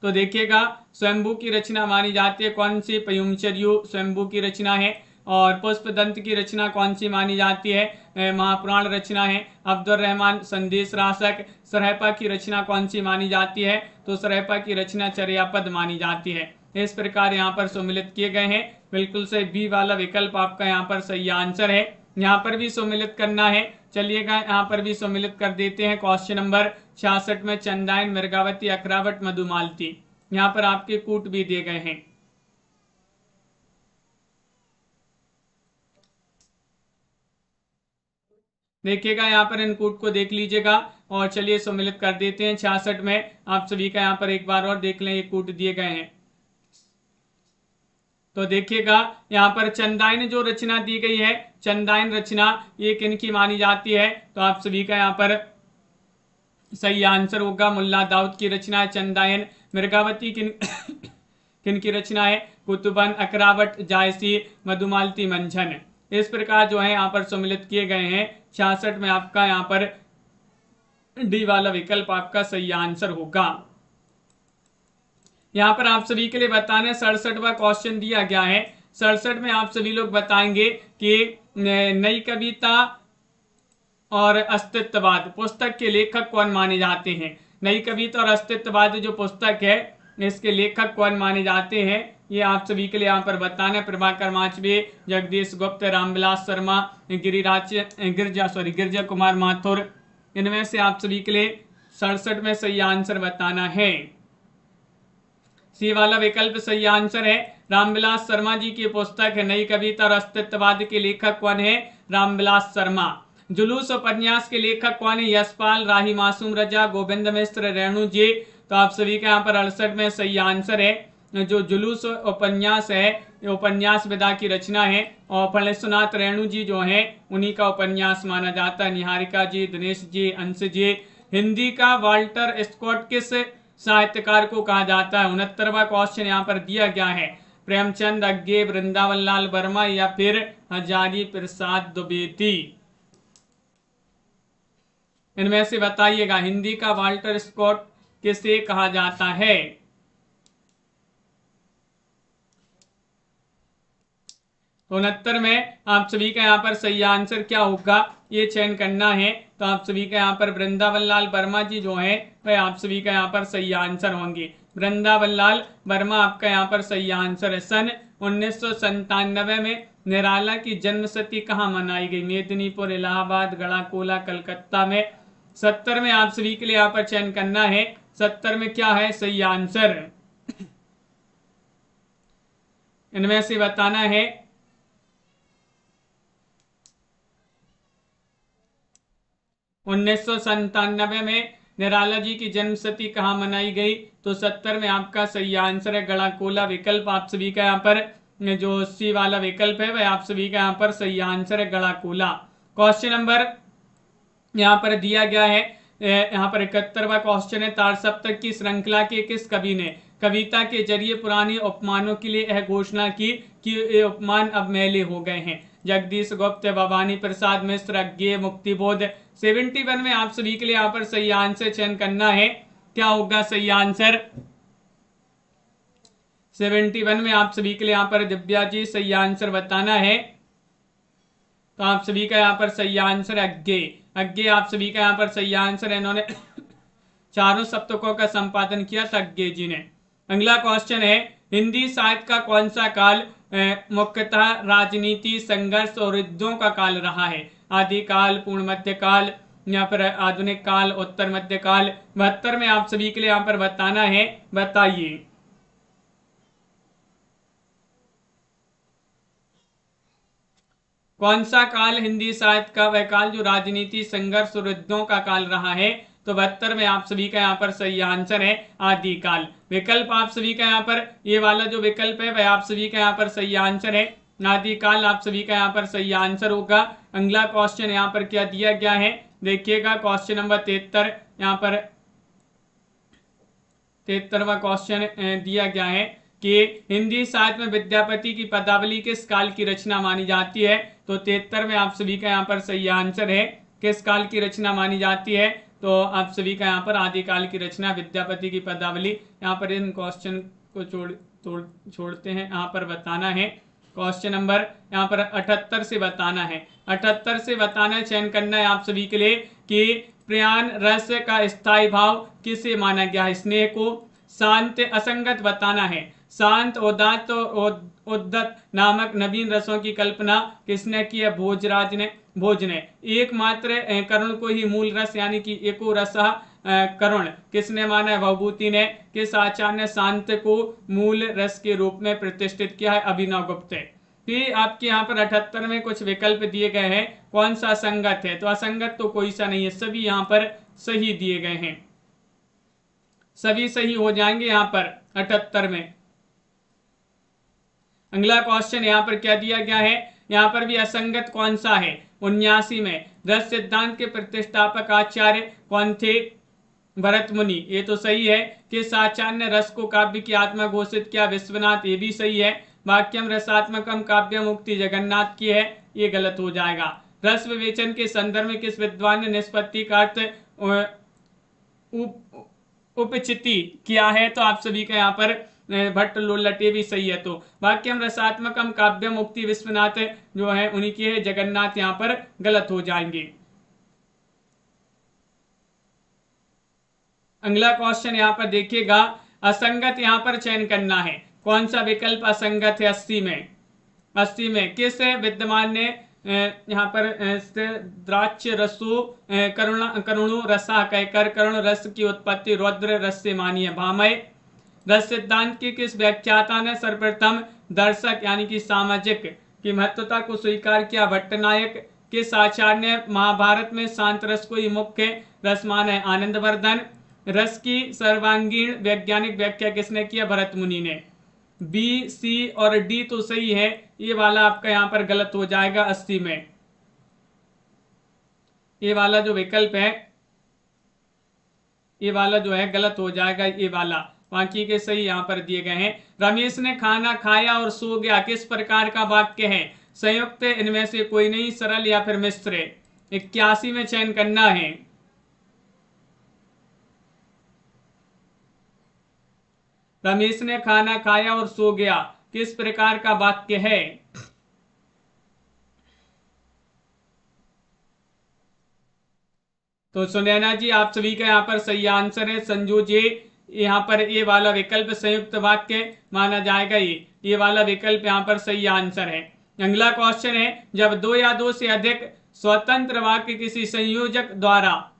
तो देखिएगा स्वयंभू की रचना मानी जाती है कौन सी, पयुमचर्यु स्वयंभू की रचना है। और पुष्पदंत की रचना कौन सी मानी जाती है, महापुराण रचना है। अब्दुल रहमान संदेश रासक। सरहपा की रचना कौन सी मानी जाती है, तो सरहपा की रचना चर्यापद मानी जाती है। इस प्रकार यहाँ पर सम्मिलित किए गए हैं। बिल्कुल से बी वाला विकल्प आपका यहाँ पर सही आंसर है। यहाँ पर भी सम्मिलित करना है, चलिएगा यहाँ पर भी सम्मिलित कर देते हैं। क्वेश्चन नंबर 66 में चंदायन, मृगावती, अखरावट, मधुमालती, यहाँ पर आपके कूट भी दिए गए हैं। देखिएगा यहाँ पर इन कूट को देख लीजिएगा और चलिए सम्मिलित कर देते हैं। 66 में आप सभी का यहाँ पर एक बार और देख लें, ये कूट दिए गए हैं। तो देखिएगा यहाँ पर चंदायन जो रचना दी गई है, चंदायन रचना ये किनकी मानी जाती है, तो आप सभी का यहाँ पर सही आंसर होगा मुल्ला दाऊद की रचना है चंदायन। मृगावती किनकी रचना है, कुतुबन, अकरावट, जायसी, मधुमालती, मंझन। इस प्रकार जो है यहाँ पर सम्मिलित किए गए हैं। 66 में आपका यहाँ पर डी वाला विकल्प आपका सही आंसर होगा। यहाँ पर आप सभी के लिए बताने 67वां क्वेश्चन दिया गया है। 67 में आप सभी लोग बताएंगे कि नई कविता और अस्तित्ववाद पुस्तक के लेखक कौन माने जाते हैं। नई कविता और अस्तित्ववाद जो पुस्तक है इसके लेखक कौन माने जाते हैं, ये आप सभी के लिए यहाँ पर बताना है। प्रभाकर माचवे, जगदीश गुप्त, रामविलास शर्मा, गिरजा कुमार माथुर, इनमें से आप सभी के लिए 67 में सही आंसर बताना है। सी वाला विकल्प सही आंसर है। रामविलास शर्मा जी की पुस्तक है नई कविता और अस्तित्ववाद के लेखक कौन है, रामविलास शर्मा। जुलूस उपन्यास के लेखक कौन है, यशपाल, राही मासूम रजा, गोविंद मिश्र, रेणु जी। तो आप सभी का यहाँ पर 68 में सही आंसर है। जो जुलूस उपन्यास है ये उपन्यास विधा की रचना है और फणेश्वरनाथ रेणु जी जो है उन्हीं का उपन्यास माना जाता है। निहारिका जी, दिनेश जी, अंश जी। हिंदी का वाल्टर स्कॉट किस साहित्यकार को कहा जाता है। 69वां क्वेश्चन यहाँ पर दिया गया है। प्रेमचंद, अज्ञे, वृंदावन लाल वर्मा या फिर हजारी प्रसाद द्विवेदी, इनमें से बताइएगा हिंदी का वाल्टर स्कॉट किसे कहा जाता है। तो 69 में आप सभी का यहाँ पर सही आंसर क्या होगा, ये चयन करना है। तो आप सभी का यहाँ पर वृंदावन लाल वर्मा जी जो है वह आप सभी का यहाँ पर सही आंसर होंगे। वृंदावन लाल वर्मा आपका यहाँ पर सही आंसर है। सन 1997 में निराला की जन्मशती कहाँ मनाई गई, मेदिनीपुर, इलाहाबाद, गढ़ाकोला, कलकत्ता में। 70 में आप सभी के लिए यहाँ पर चयन करना है। 70 में क्या है सही आंसर, इनमें से बताना है। 1997 में निराला जी की जन्मशती कहाँ मनाई गई, तो 70 में आपका सही आंसर है गढ़ाकोला। विकल्प आप सभी का यहाँ पर जो सी वाला विकल्प है वह आप सभी का यहाँ पर सही आंसर है गढ़ाकोला। क्वेश्चन नंबर यहाँ पर दिया गया है यहाँ पर 71वां क्वेश्चन है, तार सप्तक की श्रृंखला के किस कवि ने कविता के जरिए पुरानी उपमानों के लिए यह घोषणा की कि ये उपमान अब मैले हो गए हैं? जगदीश गुप्त, भवानी प्रसाद मिश्र, अज्ञेय, मुक्तिबोध। 71 में आप सभी के लिए यहाँ पर सही आंसर चयन करना है। क्या होगा सही आंसर? 71 में आप सभी के लिए यहाँ पर दिव्या जी सही आंसर बताना है। तो आप सभी का यहाँ पर सही आंसर अज्ञेय। अज्ञेय आप सभी का यहाँ पर सही आंसर है। इन्होंने चारों सप्तकों का संपादन किया था अज्ञेय जी ने। अगला क्वेश्चन है, हिंदी साहित्य का कौन सा काल मुख्यतः राजनीति, संघर्ष और युद्धों का काल रहा है? आदिकाल, पूर्ण मध्यकाल या फिर आधुनिक काल, उत्तर मध्यकाल। 72 में आप सभी के लिए यहाँ पर बताना है, बताइए। कौन सा काल हिंदी साहित्य का वह काल जो राजनीति, संघर्ष और युद्धों का काल रहा है? तो 72 में आप सभी का यहाँ पर सही आंसर है आदिकाल। विकल्प आप सभी का यहाँ पर ये वाला जो विकल्प है वह आप सभी का यहाँ पर सही आंसर है आदिकाल। आप सभी का यहाँ पर सही आंसर होगा। अगला क्वेश्चन यहाँ पर क्या दिया गया है देखिएगा, क्वेश्चन नंबर 73। यहाँ पर 73वां क्वेश्चन दिया गया है कि हिंदी साहित्य में विद्यापति की पदावली किस काल की रचना मानी जाती है? तो 73 में आप सभी का यहाँ पर सही आंसर है किस काल की रचना मानी जाती है? तो आप सभी का यहाँ पर आदिकाल की रचना विद्यापति की पदावली। यहाँ पर इन क्वेश्चन को छोड़ते हैं, यहाँ पर बताना है क्वेश्चन नंबर यहाँ पर 78 से बताना है। 78 से बताना चयन करना है आप सभी के लिए कि प्रियान रस का स्थायी भाव किसे माना गया है? स्नेह को। शांत असंगत बताना है। शांत, उदात्त और उद्धत नामक नवीन रसों की कल्पना किसने की है? भोजराज ने। भोज ने। एकमात्र करुण को ही मूल रस यानी कि एको रस करुण किसने माना है? भवभूति ने। किस आचार्य ने शांत को मूल रस के रूप में प्रतिष्ठित किया है? अभिनव गुप्त। फिर आपके यहाँ पर 78 में कुछ विकल्प दिए गए हैं, कौन सा असंगत है? तो असंगत तो कोई सा नहीं है, सभी यहाँ पर सही दिए गए हैं, सभी सही हो जाएंगे यहाँ पर 78 में। अगला क्वेश्चन यहाँ पर क्या दिया गया है, यहाँ पर भी असंगत कौन सा है? 79 में रस सिद्धांत के प्रतिष्ठापक आचार्य कौन थे? भरत मुनि। ये तो सही है। किस आचार्य ने रस को काव्य की आत्मा घोषित किया? विश्वनाथ। ये भी सही है। वाक्यम रसात्मकम काव्य मुक्ति जगन्नाथ की है, ये गलत हो जाएगा। रस विवेचन के संदर्भ में किस विद्वान ने निष्पत्ति का अर्थ उपचिति किया है? तो आप सभी का यहाँ पर भट्ट लोल्लटे भी सही है। तो वाक्यम रसात्मकम काव्य मुक्ति विश्वनाथ जो है उन्हीं की है, जगन्नाथ यहाँ पर गलत हो जाएंगे। अगला क्वेश्चन यहाँ पर देखिएगा, असंगत यहाँ पर चयन करना है, कौन सा विकल्प असंगत है? 80 में। 80 में किस विद्वान ने यहाँ पर द्राक्ष रसो करुणो रसा कहकर करुण रस की उत्पत्ति रौद्र रस से मानी है? भामय। रस सिद्धांत की किस व्याख्याता ने सर्वप्रथम दर्शक यानी कि सामाजिक की महत्वता को स्वीकार किया? भट्टनायक। किस आचार्य ने महाभारत में शांत रस को ही मुख्य रस माना है? आनंदवर्धन। रस की सर्वांगीण वैज्ञानिक व्याख्या किसने किया? भरत मुनि ने। बी, सी और डी तो सही है, ये वाला आपका यहाँ पर गलत हो जाएगा 80 में। ये वाला जो विकल्प है, ये वाला जो है गलत हो जाएगा, ये वाला। बाकी के सही यहाँ पर दिए गए हैं। रमेश ने खाना खाया और सो गया किस प्रकार का वाक्य है? संयुक्त, इनमें से कोई नहीं, सरल या फिर मिश्र। 81 में चयन करना है। रमेश ने खाना खाया और सो गया किस प्रकार का वाक्य है? तो सुनैना जी आप सभी का यहाँ पर सही आंसर है। संजू जी यहाँ पर ये वाला विकल्प संयुक्त वाक्य माना जाएगा, ये वाला विकल्प यहाँ पर सही आंसर है। अगला क्वेश्चन है, जब दो या दो से अधिक स्वतंत्र वाक्य किसी संयोजक द्वारा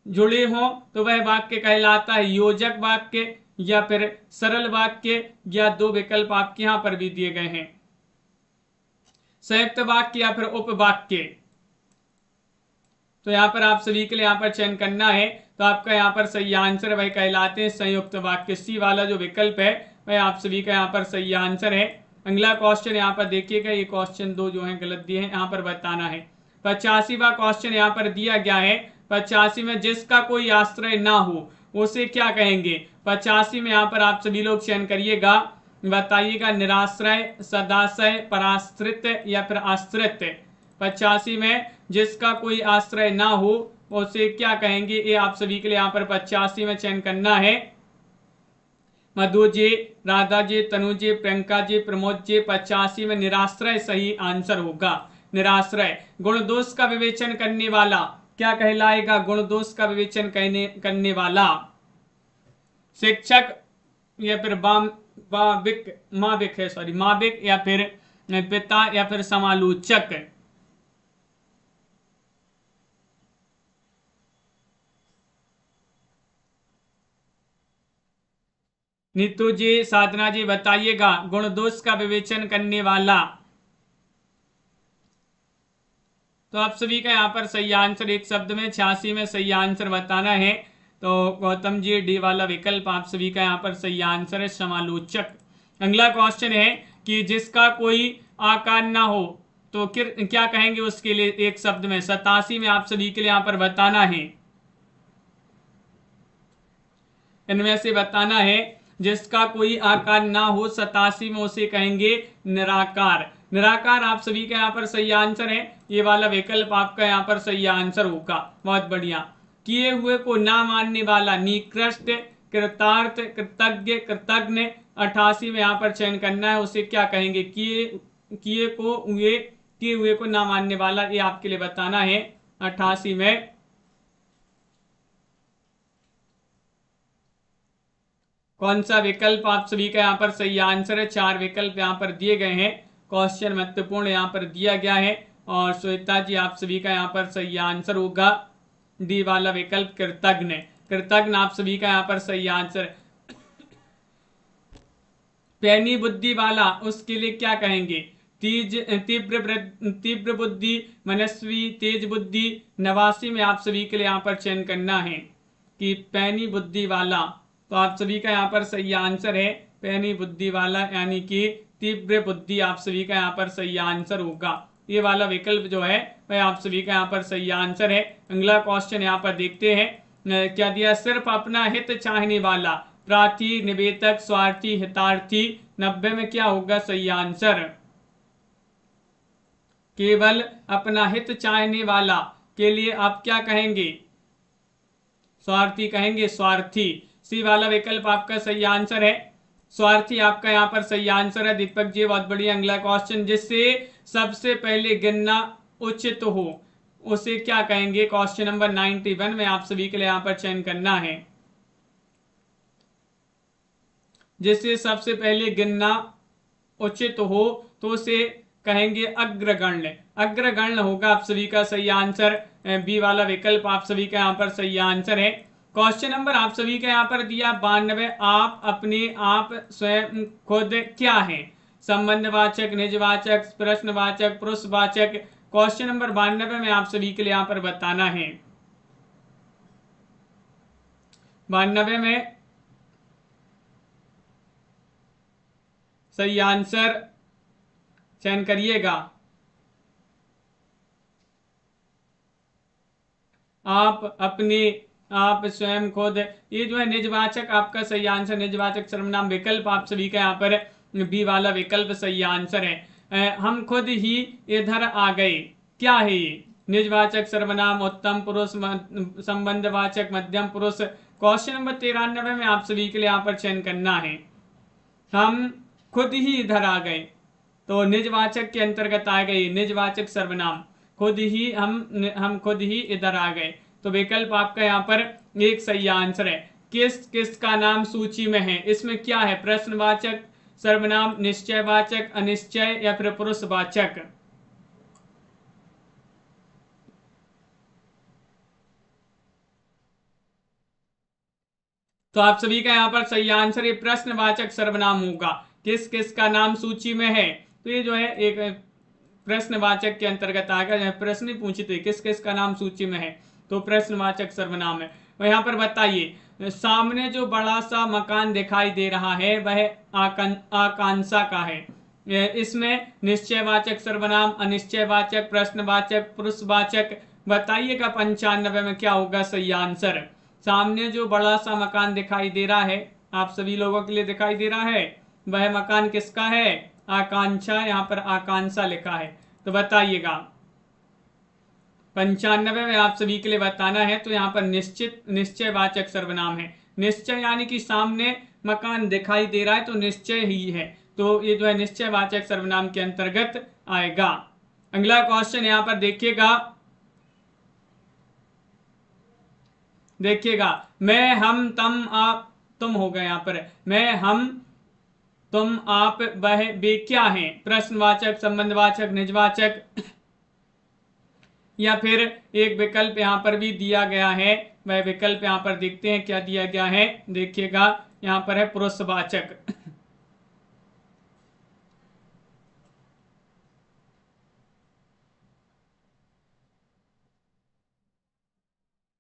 जुड़े हों तो वह वाक्य कहलाता है योजक वाक्य या फिर सरल वाक्य, या दो विकल्प आपके यहां पर भी दिए गए हैं, संयुक्त वाक्य या फिर उपवाक्य। तो यहां पर आप सभी के लिए यहां पर चयन करना है। तो आपका यहां पर सही आंसर वह कहलाते हैं संयुक्त वाक्य। सी वाला जो विकल्प है वह आप सभी का यहां पर सही आंसर है। अगला क्वेश्चन यहां पर देखिएगा, ये क्वेश्चन दो जो है गलत दिए हैं, यहां पर बताना है। 85वां क्वेश्चन यहां पर दिया गया है, 85 में जिसका कोई आश्रय ना हो उसे क्या कहेंगे। 85 में यहाँ पर आप सभी लोग चयन करिएगा, बताइएगा निराश्रय, सदाश्रय, पराश्रित या फिर आश्रित। 85 में जिसका कोई आश्रय ना हो उसे क्या कहेंगे, ये आप सभी के लिए यहाँ पर 85 में चयन करना है। मधु जी, राधा जी, तनु जी, प्रियंका जी, प्रमोद जी, 85 में निराश्रय सही आंसर होगा। निराश्रय। गुण दोष का विवेचन करने वाला क्या कहलाएगा, गुण दोष का विवेचन करने वाला शिक्षक या फिर माविक है, सॉरी माविक या फिर पिता या फिर समालोचक। नीतू जी, साधना जी, बताइएगा गुण दोष का विवेचन करने वाला। तो आप सभी का यहाँ पर सही आंसर एक शब्द में 86 में सही आंसर बताना है। तो गौतम जी, डी वाला विकल्प आप सभी का यहाँ पर सही आंसर है, समालोचक। अगला क्वेश्चन है कि जिसका कोई आकार ना हो तो क्या कहेंगे उसके लिए एक शब्द में। 87 में आप सभी के लिए यहाँ पर बताना है, इनमें से बताना है जिसका कोई आकार ना हो। 87 में उसे कहेंगे निराकार। निराकार आप सभी का यहाँ पर सही आंसर है, ये वाला विकल्प आपका यहाँ पर सही आंसर होगा। बहुत बढ़िया। किए हुए को ना मानने वाला निकृष्ट, कृतार्थ, कृतज्ञ, कृतज्ञ। 88 में यहाँ पर चयन करना है, उसे क्या कहेंगे। किए हुए को ना मानने वाला, ये आपके लिए बताना है 88 में। कौन सा विकल्प आप सभी का यहाँ पर सही आंसर है। 4 विकल्प यहाँ पर दिए गए हैं, क्वेश्चन महत्वपूर्ण यहाँ पर दिया गया है। और श्वेता जी, आप सभी का यहाँ पर सही आंसर होगा डी वाला विकल्प कृतज्ञ। कृतज्ञ आप सभी का यहाँ पर सही आंसर। पैनी बुद्धि वाला उसके लिए क्या कहेंगे। तीव्र बुद्धि, मनस्वी, तेज बुद्धि। 89 में आप सभी के लिए यहाँ पर चयन करना है कि पैनी बुद्धि वाला। तो आप सभी का यहाँ पर सही आंसर है पैनी बुद्धि वाला, यानी कि तीव्र बुद्धि आप सभी का यहाँ पर सही आंसर होगा। ये वाला विकल्प जो है वह आप सभी का यहाँ पर सही आंसर है। अगला क्वेश्चन यहाँ पर देखते हैं, क्या दिया। सिर्फ अपना हित चाहने वाला, प्रार्थी, निवेदक, स्वार्थी, हितार्थी। 90 में क्या होगा सही आंसर। केवल अपना हित चाहने वाला के लिए आप क्या कहेंगे, स्वार्थी कहेंगे, स्वार्थी। सी वाला विकल्प आपका सही आंसर है, स्वार्थी आपका यहाँ पर सही आंसर है। दीपक जी, बहुत बढ़िया। अगला क्वेश्चन, जिससे सबसे पहले गिनना उचित हो उसे क्या कहेंगे। क्वेश्चन नंबर 91 में आप सभी के लिए यहाँ पर चयन करना है। जिससे सबसे पहले गिनना उचित हो तो उसे कहेंगे अग्रगण्य। अग्रगण्य होगा आप सभी का सही आंसर। बी वाला विकल्प आप सभी का यहाँ पर सही आंसर है। क्वेश्चन नंबर आप सभी का यहाँ पर दिया 92, आप अपने आप स्वयं खुद क्या है। संबंधवाचक, निजवाचक, प्रश्नवाचक, पुरुषवाचक। क्वेश्चन नंबर 92 में आप सभी के लिए यहाँ पर बताना है। 92 में सही आंसर चयन करिएगा। आप अपने आप स्वयं खुद, ये जो है निजवाचक आपका सही आंसर। निजवाचक सर्वनाम विकल्प आप सभी का यहाँ पर बी वाला विकल्प सही आंसर है। हम खुद ही इधर आ गए, क्या है ये। निजवाचक सर्वनाम, उत्तम पुरुष, संबंधवाचक, मध्यम पुरुष। क्वेश्चन नंबर 93 में आप सभी के लिए यहाँ पर चयन करना है, हम खुद ही इधर आ गए। तो निजवाचक के अंतर्गत आ गए, निजवाचक सर्वनाम। खुद ही हम खुद ही इधर आ गए। तो विकल्प आपका यहाँ पर एक सही आंसर है। किस का नाम सूची में है, इसमें क्या है। प्रश्नवाचक सर्वनाम, निश्चयवाचक, अनिश्चय या फिर पुरुषवाचक। तो आप सभी का यहाँ पर सही आंसर ये प्रश्नवाचक सर्वनाम होगा। किस का नाम सूची में है, तो ये जो है एक प्रश्नवाचक के अंतर्गत आएगा। प्रश्न पूछते किस का नाम सूची में है, तो प्रश्नवाचक सर्वनाम है। तो यहाँ पर बताइए, सामने जो बड़ा सा मकान दिखाई दे रहा है वह आकांक्षा का है। इसमें निश्चयवाचक सर्वनाम, अनिश्चयवाचक, प्रश्नवाचक, पुरुषवाचक, बताइएगा 95 में क्या होगा सही आंसर। सामने जो बड़ा सा मकान दिखाई दे रहा है, आप सभी लोगों के लिए दिखाई दे रहा है, वह मकान किसका है? आकांक्षा, यहाँ पर आकांक्षा लिखा है। तो बताइएगा 95 में आप सभी के लिए बताना है। तो यहाँ पर निश्चित निश्चयवाचक सर्वनाम है। निश्चय यानी कि सामने मकान दिखाई दे रहा है तो निश्चय ही है, तो ये जो है निश्चयवाचक सर्वनाम के अंतर्गत आएगा। अगला क्वेश्चन यहाँ पर देखिएगा मैं हम तम आप तुम हो गए। यहाँ पर मैं हम तुम आप वह वे क्या हैं? प्रश्नवाचक, संबंधवाचक, निजवाचक, या फिर एक विकल्प यहाँ पर भी दिया गया है। वह विकल्प यहाँ पर देखते हैं क्या दिया गया है। देखिएगा यहाँ पर है पुरुषवाचक।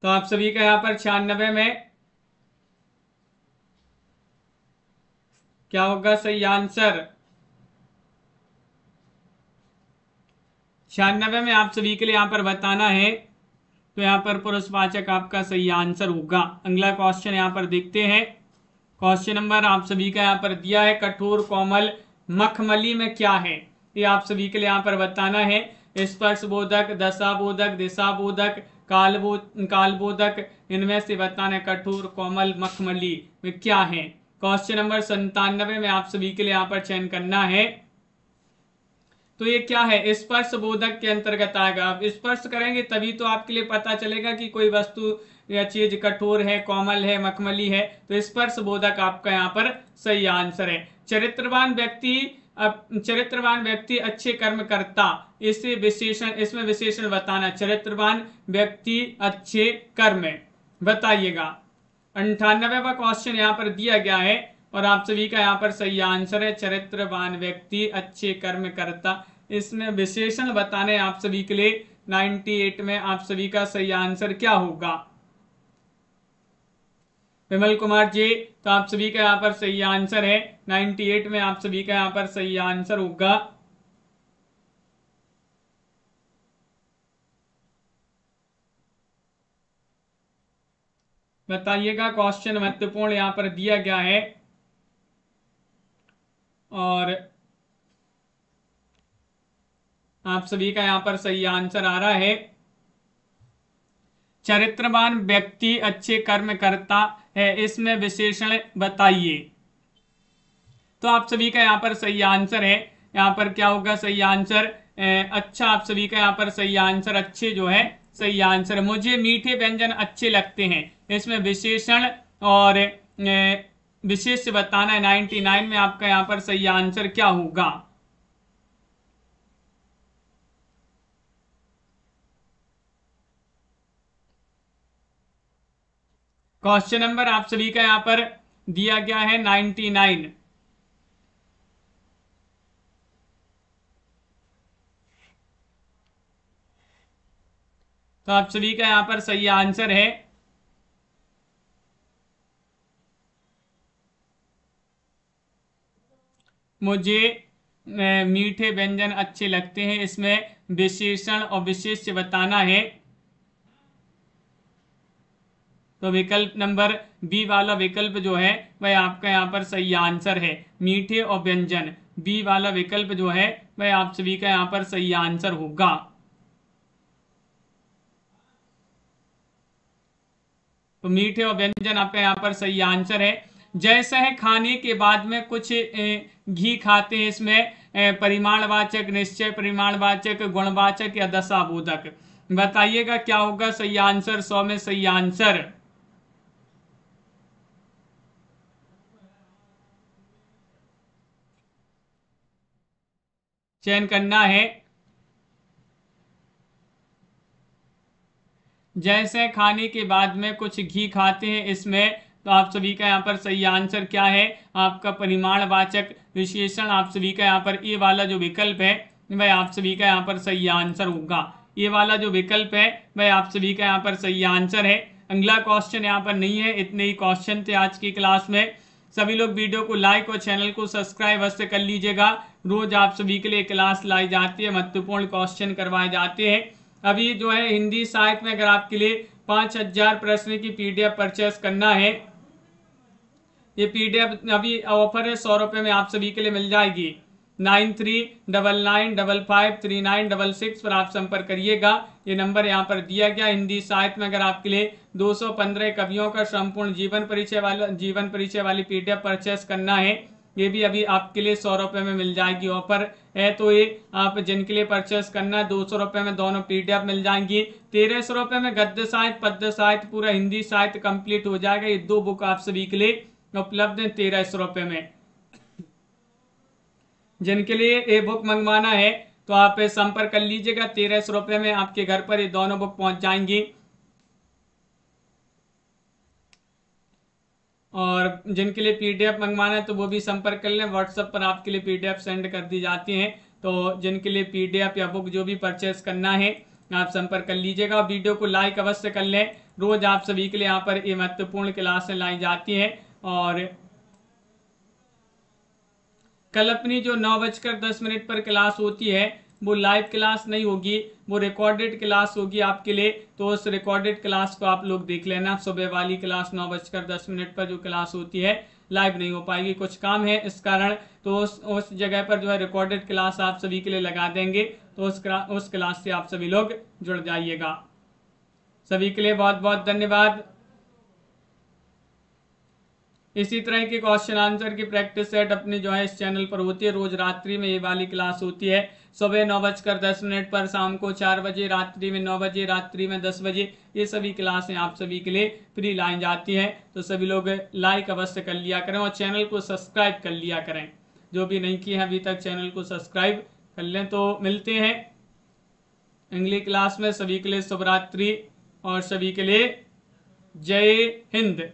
तो आप सभी का यहाँ पर 96 में क्या होगा सही आंसर? 96 में आप सभी के लिए यहाँ पर बताना है। तो यहाँ पर पुरुषवाचक आपका सही आंसर होगा। अगला क्वेश्चन यहाँ पर देखते हैं। क्वेश्चन नंबर आप सभी का यहाँ पर दिया है, कठोर कोमल मखमली में क्या है? ये आप सभी के लिए यहाँ पर बताना है। स्पर्श बोधक, दशा बोधक, दिशा बोधक, काल बोधक, इनमें से बताना है कठोर कोमल मखमली में क्या है। क्वेश्चन नंबर 97 में आप सभी के लिए यहाँ पर चयन करना है। तो ये क्या है? स्पर्श बोधक के अंतर्गत आएगा। आप स्पर्श करेंगे तभी तो आपके लिए पता चलेगा कि कोई वस्तु या चीज कठोर है, कोमल है, मखमली है। तो स्पर्श बोधक आपका यहाँ पर सही आंसर है। चरित्रवान व्यक्ति अच्छे कर्म करता, इससे विशेषण, इसमें विशेषण बताना। चरित्रवान व्यक्ति अच्छे कर्म, बताइएगा। 98वां क्वेश्चन यहाँ पर दिया गया है और आप सभी का यहाँ पर सही आंसर है चरित्रवान व्यक्ति अच्छे कर्म करता। इसमें विशेषण बताने आप सभी के लिए 98 में आप सभी का सही आंसर क्या होगा? विमल कुमार जी, तो आप सभी का यहाँ पर सही आंसर है 98 में आप सभी का यहाँ पर सही आंसर होगा। बताइएगा, क्वेश्चन महत्वपूर्ण यहाँ पर दिया गया है और आप सभी का यहाँ पर सही आंसर आ रहा है चरित्रवान व्यक्ति अच्छे कर्म करता है, इसमें विशेषण बताइए। तो आप सभी का यहाँ पर सही आंसर है, यहाँ पर क्या होगा सही आंसर? अच्छा, आप सभी का यहाँ पर सही आंसर अच्छे जो है सही आंसर। मुझे मीठे व्यंजन अच्छे लगते हैं, इसमें विशेषण और विशेष बताना है। 99 में आपका यहाँ पर सही आंसर क्या होगा? क्वेश्चन नंबर आप सभी का यहाँ पर दिया गया है 99। तो आप सभी का यहाँ पर सही आंसर है मुझे मीठे व्यंजन अच्छे लगते हैं, इसमें विशेषण और विशेष्य बताना है। तो विकल्प नंबर बी वाला विकल्प जो है वह आपका यहाँ पर सही आंसर है, मीठे और व्यंजन। बी वाला विकल्प जो है वह आप सभी का यहाँ पर सही आंसर होगा। तो मीठे और व्यंजन आपका यहाँ पर सही आंसर है। जैसे है खाने के बाद में कुछ घी खाते हैं, इसमें परिमाणवाचक, निश्चय परिमाणवाचक, गुणवाचक या दशाबोधक, बताइएगा क्या होगा सही आंसर? 100 में सही आंसर चयन करना है। जैसे खाने के बाद में कुछ घी खाते हैं, इसमें तो आप सभी का यहाँ पर सही आंसर क्या है? आपका परिमाणवाचक विशेषण आप सभी का यहाँ पर ये वाला जो विकल्प है वह आप सभी का यहाँ पर सही आंसर होगा। ये वाला जो विकल्प है वह आप सभी का यहाँ पर सही आंसर है। अगला क्वेश्चन यहाँ पर नहीं है। इतने ही क्वेश्चन थे आज की क्लास में। सभी लोग वीडियो को लाइक और चैनल को सब्सक्राइब अवश्य कर लीजिएगा। रोज आप सभी के लिए क्लास लाई जाती है, महत्वपूर्ण क्वेश्चन करवाए जाते हैं। अभी जो है हिंदी साहित्य में अगर आपके लिए 5000 प्रश्न की PDF परचेस करना है, ये PDF अभी ऑफर है, 100 रुपये में आप सभी के लिए मिल जाएगी। 9399553966 पर आप संपर्क करिएगा। ये नंबर यहाँ पर दिया गया। हिंदी साहित्य में अगर आपके लिए 215 कवियों का संपूर्ण जीवन परिचय वाली PDF परचेस करना है, ये भी अभी आपके लिए 100 रुपये में मिल जाएगी। ऑफर है तो ये आप जिनके लिए परचेस करना है 200 रुपये में दोनों PDF मिल जाएंगी। 1300 रुपये में गद्य साहित्य, पद्य साहित्य, पूरा हिंदी साहित्य कंप्लीट हो जाएगा। ये 2 बुक आप सभी के लिए उपलब्ध है 1300 रुपये में। जिनके लिए ये बुक मंगवाना है तो आप संपर्क कर लीजिएगा। 1300 रुपये में आपके घर पर ये दोनों बुक पहुंच जाएंगी। और जिनके लिए PDF मंगवाना है तो वो भी संपर्क कर लें। व्हाट्सएप पर आपके लिए PDF सेंड कर दी जाती हैं। तो जिनके लिए PDF या बुक जो भी परचेस करना है आप संपर्क कर लीजिएगा। वीडियो को लाइक अवश्य कर लें। रोज आप सभी के लिए यहाँ पर ये महत्वपूर्ण क्लासें लाई जाती हैं। और कल अपनी जो 9:10 पर क्लास होती है वो लाइव क्लास नहीं होगी, वो रिकॉर्डेड क्लास होगी आपके लिए। तो उस रिकॉर्डेड क्लास को आप लोग देख लेना। सुबह वाली क्लास 9:10 पर जो क्लास होती है लाइव नहीं हो पाएगी, कुछ काम है इस कारण। तो उस जगह पर जो है रिकॉर्डेड क्लास आप सभी के लिए लगा देंगे। तो उस क्लास से आप सभी लोग जुड़ जाइएगा। सभी के लिए बहुत बहुत धन्यवाद। इसी तरह के क्वेश्चन आंसर की प्रैक्टिस सेट अपनी जो है इस चैनल पर होती है। रोज रात्रि में ये वाली क्लास होती है। सुबह 9:10 पर, शाम को 4 बजे, रात्रि में 9 बजे, रात्रि में 10 बजे। ये सभी क्लासें आप सभी के लिए फ्री लाई जाती हैं। तो सभी लोग लाइक अवश्य कर लिया करें और चैनल को सब्सक्राइब कर लिया करें। जो भी नहीं किए हैं अभी तक चैनल को सब्सक्राइब कर लें। तो मिलते हैं अगली क्लास में। सभी के लिए शुभ रात्रि और सभी के लिए जय हिंद।